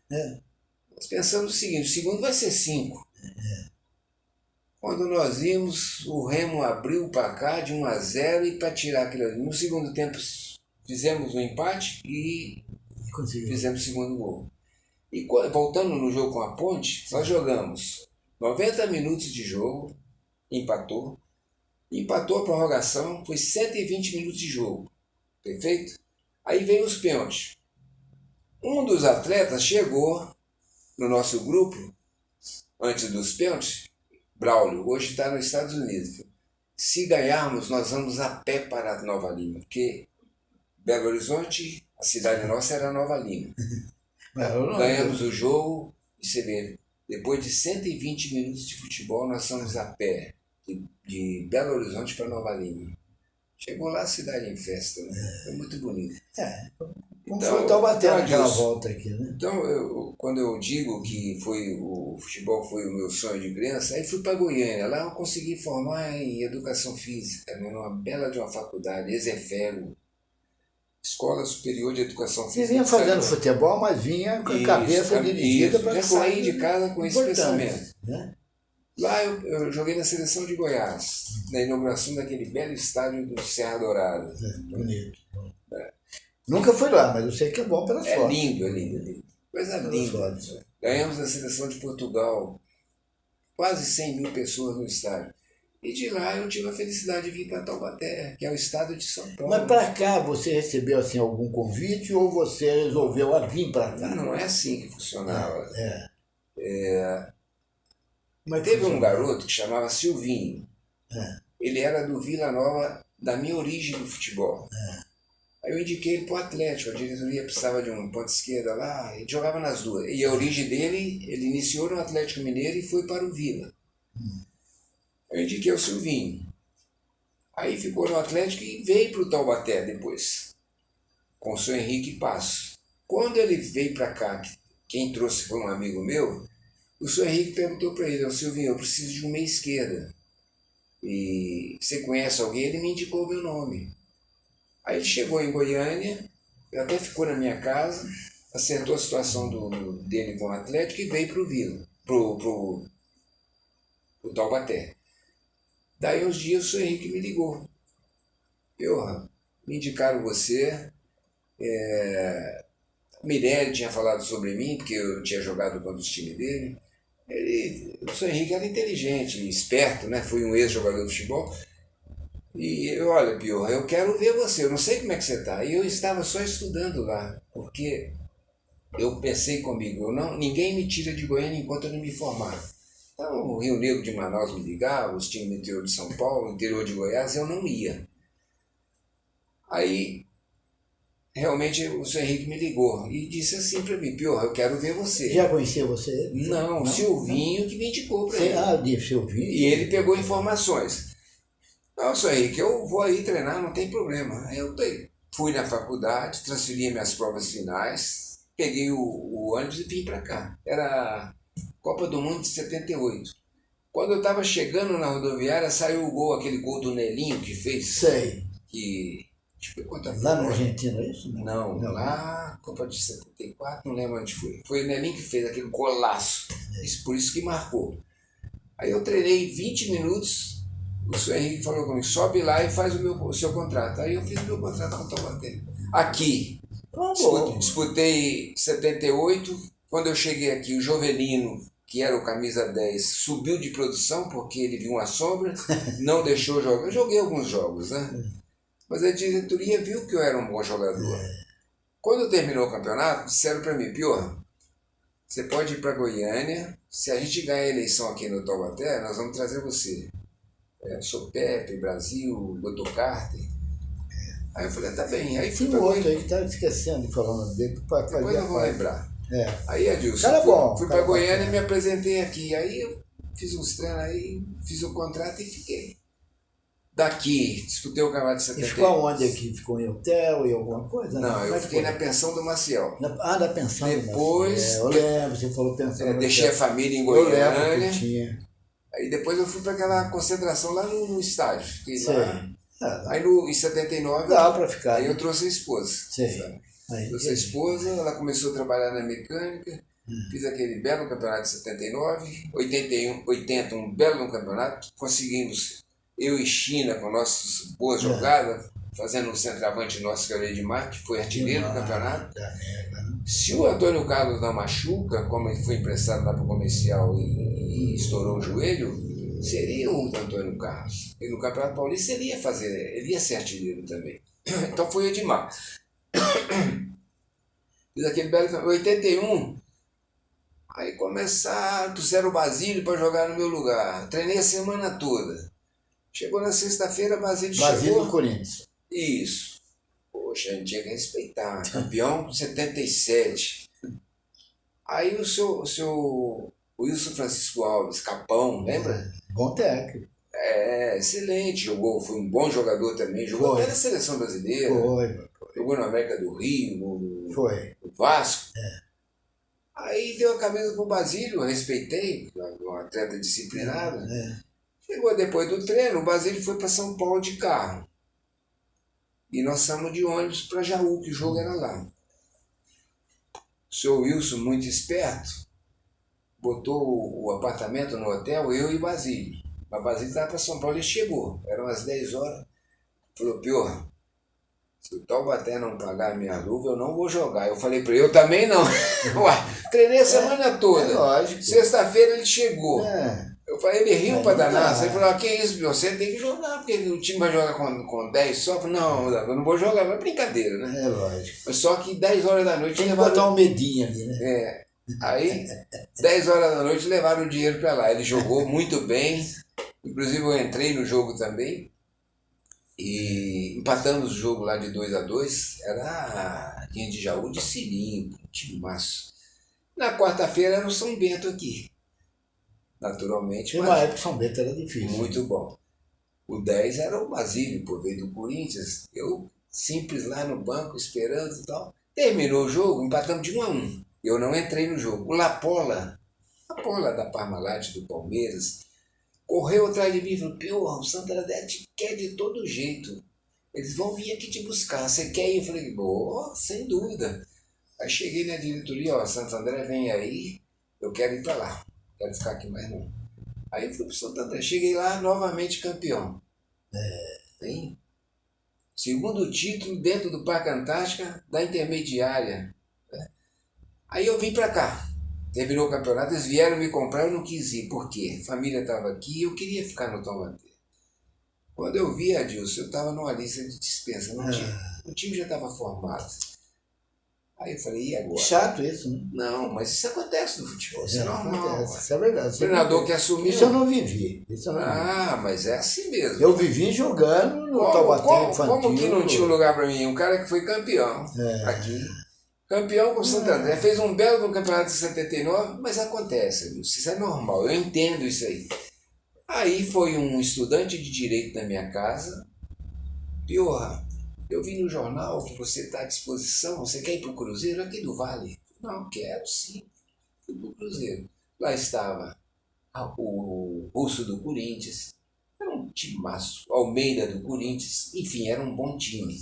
Nós pensamos o seguinte, o segundo vai ser 5. Quando nós vimos, o Remo abriu o placar de 1-0 e para tirar aquilo ali. No segundo tempo fizemos um empate e fizemos o segundo gol. E voltando no jogo com a Ponte, nós jogamos 90 minutos de jogo, empatou a prorrogação, foi 120 minutos de jogo, perfeito? Aí veio os pênaltis. Um dos atletas chegou no nosso grupo, antes dos pênaltis, Braulio, hoje está nos Estados Unidos. Se ganharmos, nós vamos a pé para Nova Lima, porque Belo Horizonte, a cidade nossa era Nova Lima. Ganhamos o jogo e você vê, depois de 120 minutos de futebol, nós fomos a pé de Belo Horizonte para Nova Lima. Chegou lá a cidade em festa, né? Foi muito bonito. Como foi o Taubaté naquela volta aqui, né? Então, quando eu digo que o futebol foi o meu sonho de criança, aí fui para Goiânia. Lá eu consegui formar em educação física, numa bela de uma faculdade, Ezefero, Escola Superior de Educação Física. Você vinha fazendo futebol, mas vinha com a cabeça dirigida para já saí de casa com esse pensamento. Né? Lá eu joguei na seleção de Goiás, na inauguração daquele belo estádio do Serra Dourada. Bonito. Nunca fui lá, mas eu sei que é bom pelas fotos. É lindo. Coisa linda. Ganhamos da seleção de Portugal, quase 100 mil pessoas no estádio. E de lá eu tive a felicidade de vir para Taubaté, que é o estado de São Paulo. Mas para cá você recebeu assim, algum convite ou você resolveu vir para cá? Não é assim que funcionava. Mas teve um garoto que chamava Silvinho. Ele era do Vila Nova, da minha origem do futebol. Aí eu indiquei ele para o Atlético, a diretoria precisava de um ponto esquerda lá, ele jogava nas duas. E a origem dele, ele iniciou no Atlético Mineiro e foi para o Vila. Eu indiquei o Silvinho. Aí ficou no Atlético e veio para o Taubaté depois, com o seu Henrique Passos. Quando ele veio para cá, quem trouxe foi um amigo meu, o seu Henrique perguntou para ele, Silvinho, eu preciso de um meia esquerda. E você conhece alguém? Ele me indicou o meu nome. Aí ele chegou em Goiânia, até ficou na minha casa, acertou a situação dele com o Atlético e veio para o Vila, pro Taubaté. Daí uns dias o senhor Henrique me ligou. Me indicaram você. Mirelli tinha falado sobre mim, porque eu tinha jogado contra os times dele. O senhor Henrique era inteligente, esperto, né? Foi um ex-jogador de futebol. E olha, Piorra, eu quero ver você, eu não sei como é que você está. E eu estava só estudando lá, porque eu pensei comigo, ninguém me tira de Goiânia enquanto eu não me formar. Então, o Rio Negro de Manaus me ligava, os times do interior de São Paulo, interior de Goiás, eu não ia. Aí, realmente, o senhor Henrique me ligou e disse assim para mim, Pior, eu quero ver você. Já conhecia você? Não, o Silvinho que me indicou para ele. Ah, de Silvinho. E ele pegou informações. Não, senhor Henrique, eu vou aí treinar, não tem problema. Aí eu fui na faculdade, transferi minhas provas finais, peguei o ônibus e vim para cá. Era Copa do Mundo de 78. Quando eu estava chegando na rodoviária, saiu o gol, aquele gol do Nelinho que fez. Sei. Que... Lá na Argentina, é isso? Não, lá, Copa de 74, não lembro onde foi. Foi o Nelinho que fez aquele golaço. Por isso que marcou. Aí eu treinei 20 minutos, o senhor Henrique falou comigo, sobe lá e faz o seu contrato. Aí eu fiz o meu contrato com o Taubaté. Aqui, disputei 78, quando eu cheguei aqui, o Jovelino, que era o camisa 10, subiu de produção porque ele viu uma sombra, não deixou jogar. Eu joguei alguns jogos, né? Mas a diretoria viu que eu era um bom jogador. Quando terminou o campeonato, disseram para mim, Pior, você pode ir para Goiânia, se a gente ganhar a eleição aqui no Taubaté, nós vamos trazer você. Sou Pepe, Brasil, Dr. Carter. Aí eu falei, tá bem. Aí fui para Goiânia. Aí que tá esquecendo de falar o nome dele. Depois eu vou lembrar. Aí, Adilson, fui para Goiânia e me apresentei aqui. Aí eu fiz uns treinos aí, fiz o contrato e fiquei. Daqui, disputei o campeonato de 70. E ficou onde aqui? Ficou em hotel e alguma coisa? Não, eu fiquei na pensão do Maciel. Da pensão depois, do Maciel. Eu lembro, você falou pensão. Deixei a família em Goiânia. Eu lembro que tinha. Aí depois eu fui para aquela concentração lá no estádio. Fiquei lá. Aí em 79. Dá para ficar. Aí eu trouxe a esposa. Trouxe a esposa, ela começou a trabalhar na mecânica. Fiz aquele belo campeonato de 79. 80, um belo campeonato. Conseguimos. Eu e China, com nossas boas jogadas, fazendo um centroavante nosso, que era o Edmar, que foi artilheiro do campeonato. Se o Antônio Carlos não machuca, como ele foi emprestado lá para o comercial e estourou o joelho, seria o Antônio Carlos. E no Campeonato Paulista ele ia ser artilheiro também. Então foi o Edmar. Fiz aquele belo 81. Aí trouxeram o Basílio para jogar no meu lugar. Treinei a semana toda. Chegou na sexta-feira, Basílio chegou. Basílio do Corinthians. Isso. Poxa, a gente tinha que respeitar. Campeão de 77. Aí o Wilson Francisco Alves, Capão, lembra? Bom técnico. Excelente. Foi um bom jogador também. Jogou até na seleção brasileira. Foi. Jogou na América do Rio, no Vasco. Aí deu a camisa pro Basílio, eu respeitei, um atleta disciplinado. Chegou depois do treino, o Basílio foi para São Paulo de carro. E nós saímos de ônibus para Jaú, que o jogo era lá. O senhor Wilson, muito esperto, botou o apartamento no hotel, eu e o Basílio. Mas o Basílio estava para São Paulo, ele chegou. Eram umas 10 horas. Falou, Pior, se o Taubaté não pagar a minha luva, eu não vou jogar. Eu falei para ele, eu também não. Ué, treinei a semana toda. Lógico. Sexta-feira ele chegou. Eu falei, ele riu para danar. Ele falou, que isso, você tem que jogar, porque o time vai jogar com 10 só. Eu falei, não, eu não vou jogar, mas é brincadeira, né? Lógico. Mas só que 10 horas da noite... Tem que botar um medinho ali, né? Aí, 10 horas da noite levaram o dinheiro para lá. Ele jogou muito bem, inclusive eu entrei no jogo também, e empatamos o jogo lá de 2-2, era a linha de Jaú de Cirinho, um time massa. Na quarta-feira era o São Bento aqui. Naturalmente. Na época São Bento era difícil. Muito bom. O 10 era o Basílio, por veio do Corinthians. Eu, simples lá no banco, esperando e tal. Terminou o jogo, empatamos de 1-1. Eu não entrei no jogo. O Lapola da Parmalat, do Palmeiras, correu atrás de mim e falou, Pior, o Santo André te quer de todo jeito. Eles vão vir aqui te buscar. Você quer ir? Eu falei, sem dúvida. Aí cheguei na diretoria, Santo André vem aí, eu quero ir para lá. Quero ficar aqui mais não. Aí eu fui pro Santo André. Cheguei lá, novamente campeão. Tem segundo título dentro do Parque Antártica, da intermediária. Aí eu vim para cá. Terminou o campeonato, eles vieram me comprar, eu não quis ir. Por quê? A família estava aqui e eu queria ficar no Taubaté. Quando eu vi, Adilson, eu estava numa lista de dispensa. O time já estava formado. Aí eu falei, e agora? Chato isso, né? Não, mas isso acontece no futebol, isso é normal. Acontece, isso é verdade. O treinador que assumiu... Isso eu não vivi. Mas é assim mesmo. Eu vivi jogando no Taubaté infantil. Como que não tinha um lugar para mim? Um cara que foi campeão aqui. Campeão com o Santander. Fez um belo campeonato de 79, mas acontece, viu? Isso é normal, eu entendo isso aí. Aí foi um estudante de direito na minha casa. Piorra, eu vi no jornal que você está à disposição, você quer ir para o Cruzeiro aqui do Vale? Não, quero sim. Fui para o Cruzeiro. Lá estava o Russo do Corinthians, era um timaço, Almeida do Corinthians, enfim, era um bom time.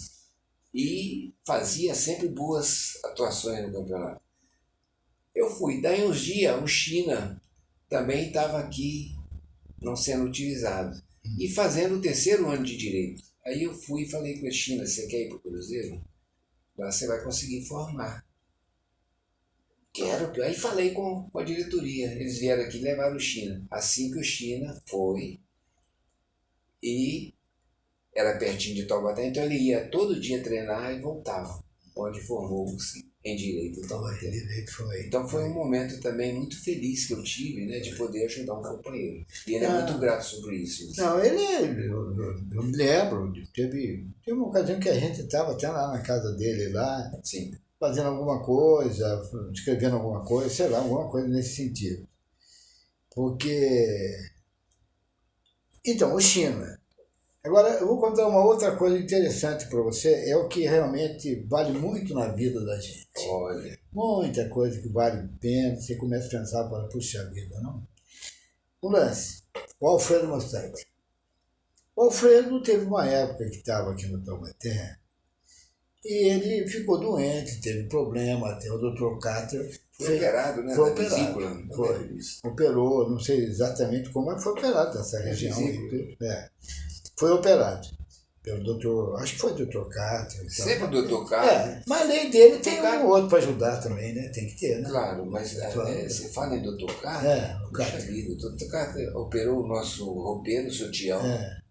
E fazia sempre boas atuações no campeonato. Eu fui, daí uns dias o China também estava aqui, não sendo utilizado, e fazendo o 3º ano de Direito. Aí eu fui e falei com a China, você quer ir para o Cruzeiro? Lá você vai conseguir formar. Quero. Aí falei com a diretoria, eles vieram aqui e levaram o China. Assim que o China foi, e era pertinho de Taubaté, então ele ia todo dia treinar e voltava, onde formou-se em Direito em Taubaté. Então foi um momento também muito feliz que eu tive, né, de poder ajudar um companheiro. E ele é muito grato sobre isso. Não, eu me lembro, teve uma ocasião que a gente estava até lá na casa dele, lá, Sim. fazendo alguma coisa, escrevendo alguma coisa, sei lá, alguma coisa nesse sentido. Porque... Então, o China. Agora, eu vou contar uma outra coisa interessante para você, é o que realmente vale muito na vida da gente. Olha. Muita coisa que vale a pena, você começa a pensar, puxa vida, não? Um lance, o Alfredo Mostert. O Alfredo teve uma época que estava aqui no Taubaté, e ele ficou doente, teve problema, até o Dr. Carter... Foi operado, né? Foi operado. Operou, não sei exatamente como, mas foi operado nessa região. Foi operado pelo doutor, acho que foi o doutor Carter. Então, sempre o doutor Carter. Mas além dele tem um outro para ajudar também, né? Tem que ter, né? Claro, mas você fala em doutor Carter? O Carter. O doutor Carter operou o nosso roupeiro, o seu Tião,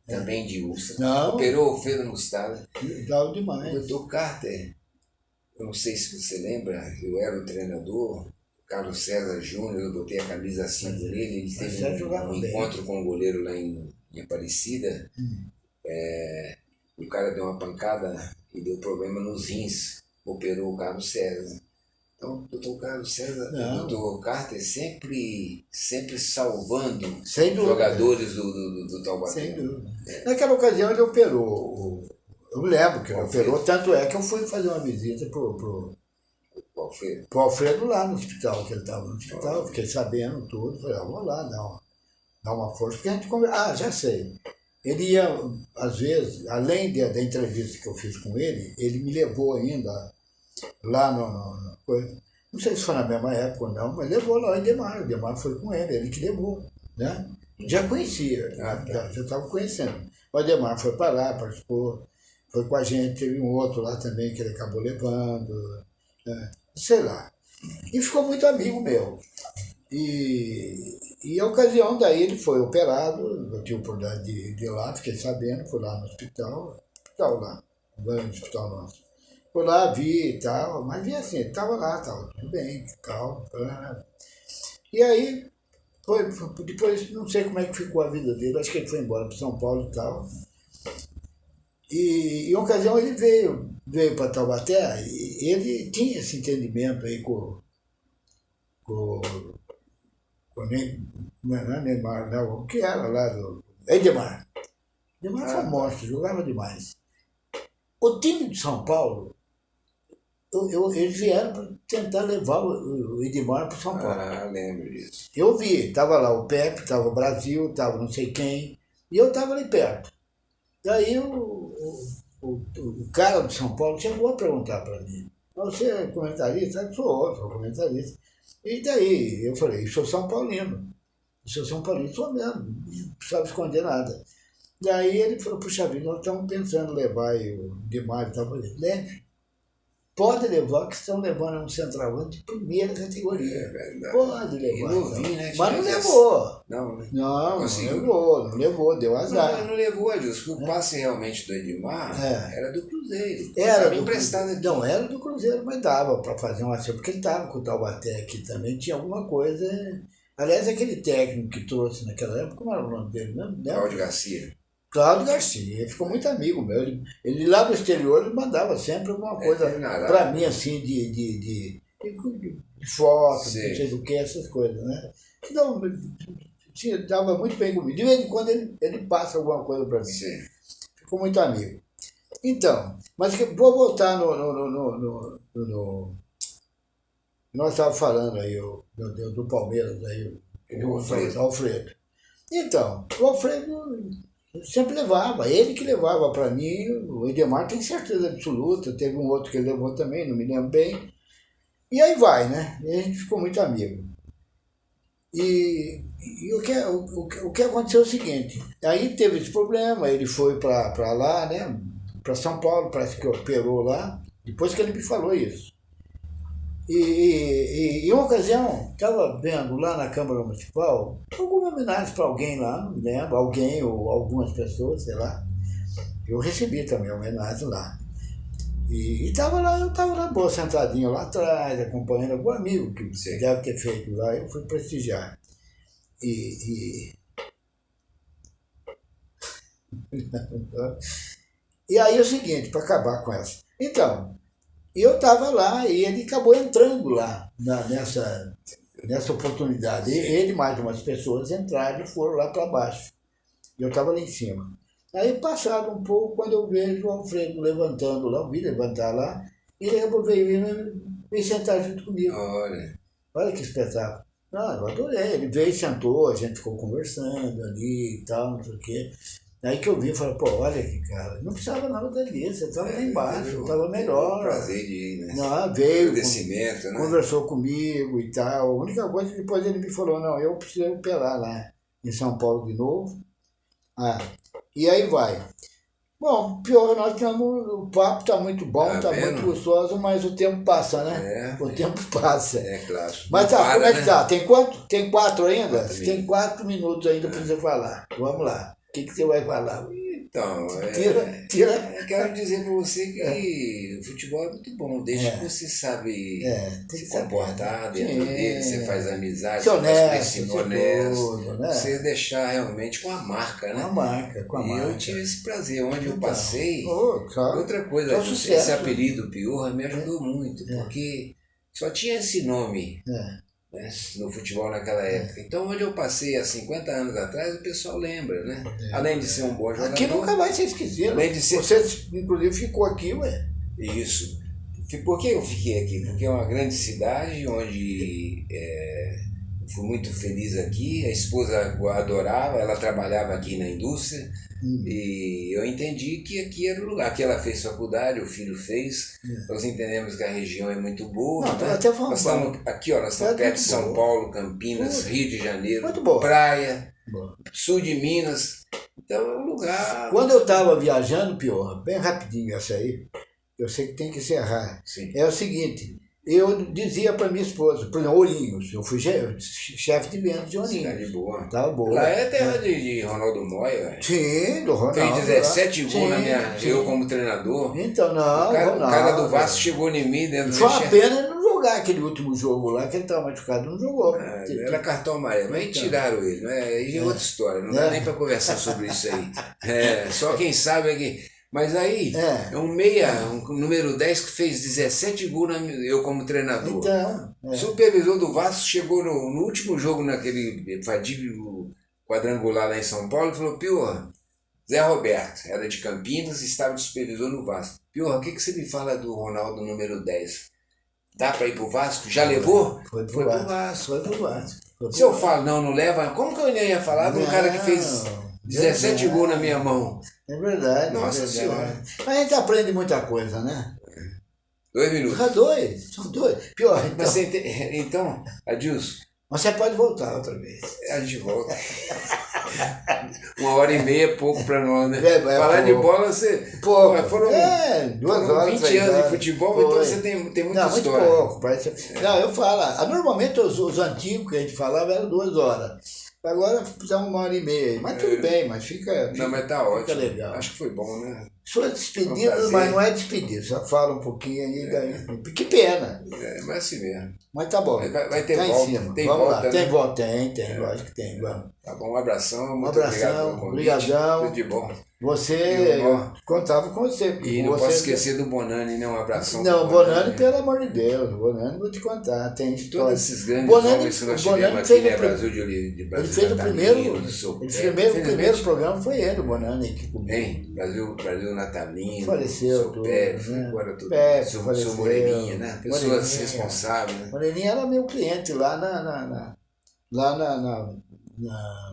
também de úlcera. Não. Operou o Feira Mostarda. Legal demais. O doutor Carter, eu não sei se você lembra, eu era o treinador, Carlos César Júnior, eu botei a camisa assim por ele, ele teve um encontro com o goleiro lá em Aparecida, o cara deu uma pancada e deu problema nos rins, operou o Carlos César. Então, o doutor Carlos César, o doutor Carter sempre salvando jogadores do Taubaté. Sem dúvida. Naquela ocasião ele operou, eu lembro que ele operou, tanto é que eu fui fazer uma visita pro Alfredo lá no hospital, que ele estava no hospital, fiquei sabendo tudo, falei, vou lá dar uma força, porque a gente conversa, já sei. Ele ia, às vezes, além da entrevista que eu fiz com ele me levou ainda lá no coisa. Não sei se foi na mesma época ou não, mas levou lá o Edemar foi com ele que levou, né? Já conhecia, já estava conhecendo. O Edemar foi para lá, participou, foi com a gente, teve um outro lá também que ele acabou levando, né? Sei lá. E ficou muito amigo meu. E a ocasião daí ele foi operado, eu tive a oportunidade de ir lá, fiquei sabendo, fui lá no hospital lá, no hospital nosso. Fui lá, vi e tal, mas vi assim, ele estava lá, estava tudo bem, calmo. E aí, depois, não sei como é que ficou a vida dele, acho que ele foi embora para São Paulo e tal. E em ocasião ele veio para Taubaté, e ele tinha esse entendimento aí com Neymar, não, o que era lá do Edemar. Edemar foi um monstro, jogava demais. O time de São Paulo, eles vieram para tentar levar o Edemar para São Paulo. Lembro disso. Eu vi, estava lá o Pepe, estava o Brasil, estava não sei quem, e eu estava ali perto. Daí o cara de São Paulo chegou a perguntar para mim, você é comentarista? Eu sou comentarista. E daí eu falei, sou São Paulino, sou mesmo, não precisava esconder nada. Daí ele falou, puxa vida, nós estamos pensando em levar o Demar e tal. Eu falei, leve, pode levar, que estão levando um centroavante de primeira categoria. Pode levar. Novinho, né? Mas não levou. Não levou, deu azar. Não levou, Adilson, porque o passe realmente do Edmar era do Cruzeiro. Cruzeiro. Era Tava do emprestado Cruzeiro. aqui. Não, era do Cruzeiro, mas dava para fazer uma ação, porque ele estava com o Taubaté aqui também, tinha alguma coisa. Aliás, aquele técnico que trouxe naquela época, como era o nome dele? Não, Cláudio Garcia. Cláudio Garcia, ele ficou muito amigo meu. Ele lá do exterior ele mandava sempre alguma coisa nada. para mim, assim, de foto, não Sim. sei do que, essas coisas, né? Então, dava muito bem comigo. De vez em quando ele passa alguma coisa para mim. Sim. Ficou muito amigo. Então, mas vou voltar no nós estávamos falando aí do Palmeiras, aí, O Alfredo. Alfredo. Então, o Alfredo sempre levava, ele que levava para mim, o Edemar tem certeza absoluta, teve um outro que ele levou também, não me lembro bem. E aí vai, né? E a gente ficou muito amigo. E o que aconteceu é o seguinte, aí teve esse problema, ele foi para lá, né? Para São Paulo, parece que operou lá, depois que ele me falou isso. E em uma ocasião, estava vendo lá na Câmara Municipal alguma homenagem para alguém lá, não me lembro, alguém ou algumas pessoas, sei lá. Eu recebi também a homenagem lá. E eu estava lá, boa, sentadinho lá atrás, acompanhando algum amigo que Sim. deve ter feito lá, eu fui prestigiar. E aí é o seguinte, para acabar com essa. Então, eu estava lá e ele acabou entrando lá nessa oportunidade. Ele e mais umas pessoas entraram e foram lá para baixo. Eu estava lá em cima. Aí, passado um pouco, quando eu vejo o Alfredo levantando lá, eu vi levantar lá, e ele veio sentar junto comigo. Olha que espetáculo. Ah, eu adorei. Ele veio e sentou, a gente ficou conversando ali e tal, não sei o quê. Aí que eu vi e falei, pô, olha aqui, cara, não precisava nada dali, você estava lá embaixo, estava melhor. Prazer de ir, né? Não, veio, Agradecimento, né? conversou comigo e tal. A única coisa que depois ele me falou, não, eu preciso operar lá em São Paulo de novo. E aí vai. Bom, pior, o papo está muito bom, está muito gostoso, mas o tempo passa, né? O tempo passa. É, claro. Mas tá, como é que tá? Tem quanto? Tem 4 ainda? 4 Tem 4 minutos ainda para você falar. Vamos lá. O que você vai falar? Então, Tira. eu quero dizer para você que o futebol é muito bom, desde que você sabe se comportar dentro dele, você faz amizade, você faz honesto, né? Você deixar realmente com a marca, né? Com a marca. E eu tive esse prazer, onde eu passei. Claro. Outra coisa, esse apelido Piorra me ajudou muito, porque só tinha esse nome. Né, no futebol naquela época. Então, onde eu passei há 50 anos atrás, o pessoal lembra, né? Além de ser um bom jogador. Aqui nunca vai ser esquecido. Além de ser... Você, inclusive, ficou aqui, ué. Isso. Por que eu fiquei aqui? Porque é uma grande cidade onde fui muito feliz aqui. A esposa adorava, ela trabalhava aqui na indústria. E eu entendi que aqui era o lugar. Aqui ela fez faculdade, o filho fez. Nós entendemos que a região é muito boa. Não, né? Nós estamos aqui, nós estamos perto de São Paulo, Campinas, Rio de Janeiro, praia, sul de Minas. Então é um lugar. Quando eu estava viajando, Piorra, bem rapidinho essa aí, eu sei que tem que encerrar. Sim. É o seguinte. Eu dizia para minha esposa, por exemplo, Ourinhos, eu fui chefe de vendas de Ourinhos. Cidade boa. Tava boa. Lá é terra de Ronaldo Moya. Sim, do Ronaldo. Fez 17 gols na minha. Eu como treinador. Então, não. O cara do Vasco chegou em mim dentro do. Foi uma pena ele não jogar aquele último jogo lá, que ele estava machucado, não jogou. Era cartão amarelo, mas tiraram ele. Aí é outra história, não dá nem para conversar sobre isso aí. Só quem sabe é que. Mas aí, é um meia, um número 10 que fez 17 gols eu como treinador. Então, O supervisor do Vasco chegou no último jogo, naquele fadídico quadrangular lá em São Paulo, e falou, Piorra, Zé Roberto, era de Campinas e estava de supervisor no Vasco. Piorra, o que você me fala do Ronaldo número 10? Dá para ir pro Vasco? Já levou? Foi pro Vasco. Se eu falo, não leva, como que eu ainda ia falar de um cara que fez 17 gols na minha mão? É verdade. Nossa Senhora. A gente aprende muita coisa, né? 2 minutos. São dois. Pior, então. Mas então, Adilson. Mas você pode voltar outra vez. A gente volta. 1h30 é pouco para nós, né? Falar pouco. de bola, você. Pouco. Foram 2 horas. 20 anos de futebol, então você tem muita história. Muito pouco. Não, eu falo. Normalmente os antigos que a gente falava eram 2 horas. Agora dá 1h30, mas tudo bem, mas fica. Não, mas tá fica ótimo. legal. Acho que foi bom, né? Sua despedida, Foi um mas não é despedida, só fala um pouquinho aí, daí. Que pena. Mas assim mesmo. Mas tá bom. Vai ter tá volta. Em cima. Tem Vamos volta, lá. né? Tem volta, tem, lógico que tem. Vamos. Tá bom, um abração. Um Muito abração, obrigado pelo convite. obrigadão. Tudo de bom. Você, eu contava com você. E não você, posso esquecer do Bonani, né? Um abração. Não, pro Bonani, pelo amor de Deus, Bonani, vou te contar, tem história. Todos esses grandes Bonani, homens que nós Bonani tivemos fez aqui, né? o Brasil de Brasil. Ele fez o primeiro, Natalino, o primeiro programa foi ele, o Bonani, aqui comigo. Hein? Brasil Natalino. Faleceu seu tudo, Pepe, né? agora tudo. Pepe Seu faleceu, Moreirinha, né? Pessoas Moreirinha. responsáveis, né? Moreirinha era meu cliente lá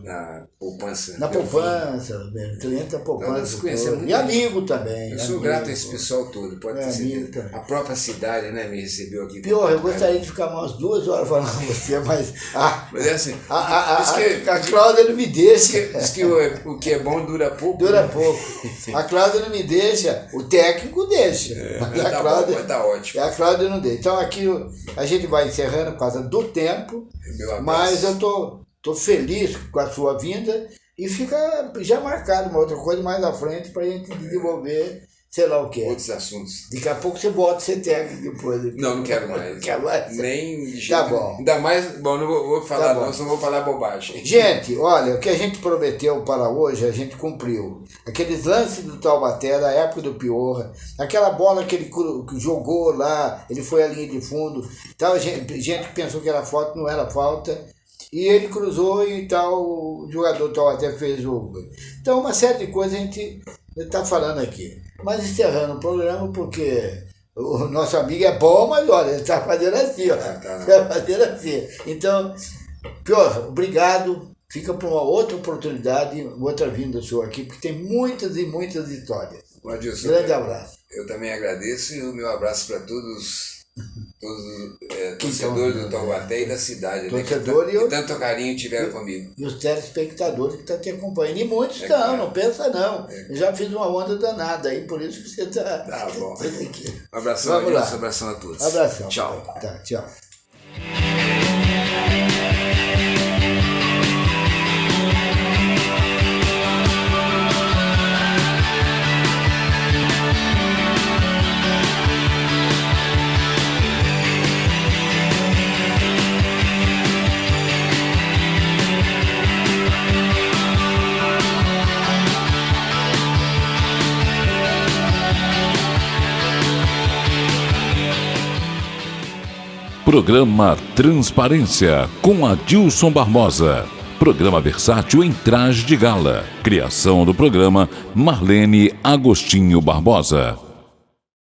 Na poupança. na Delfim. poupança, cliente da poupança. Nós conhecemos todo. E muita amigo também. Eu sou amigo. grato a esse pessoal todo, pode ter amigo certeza. também. A própria cidade, né, me recebeu aqui. Pior, eu gostaria de ficar umas 2 horas falando com você, mas Mas é assim, a Cláudia não me deixa. diz que o que é bom dura pouco. Dura né? pouco. A Cláudia não me deixa, o técnico deixa. Mas a Tá Cláudia, bom, mas tá ótimo. a Cláudia não deixa. Então aqui a gente vai encerrando por causa do tempo, Meu abraço. mas eu tô feliz com a sua vinda e fica já marcado uma outra coisa mais à frente para a gente desenvolver, sei lá o que. Outros assuntos. Daqui a pouco você volta a ser técnico depois. Não quero mais. Quer mais? Nem de jeito Tá nenhum. bom. Ainda mais, bom, não vou falar Tá bom. não, só vou falar bobagem. Gente, olha, o que a gente prometeu para hoje, a gente cumpriu. Aqueles lances do Taubaté, da época do Piorra, aquela bola que ele jogou lá, ele foi à linha de fundo, tal, gente que pensou que era falta, não era falta, e ele cruzou e tal, o jogador do Taubaté fez o... Então, uma série de coisas a gente está falando aqui. Mas encerrando o programa, porque o nosso amigo é bom, mas olha, ele está fazendo assim, ó. Está fazendo assim. Então, Pior, obrigado. Fica para uma outra oportunidade, outra vinda sua aqui, porque tem muitas e muitas histórias. Adilson, Grande abraço. Eu também agradeço e o meu abraço para todos torcedores do Taubaté e da cidade, Torcedor né, e eu- que tanto carinho tiveram comigo. E os telespectadores que estão te acompanhando. E muitos É estão, claro. não pensa não. Eu já fiz uma onda danada aí, por isso que você está Tá bom. aqui. Um abração, Vamos lá. Adilson, um abração a todos. Abração. Tchau. Tá, tchau. Programa Transparência com Adilson Barbosa. Programa versátil em traje de gala. Criação do programa Marlene Agostinho Barbosa.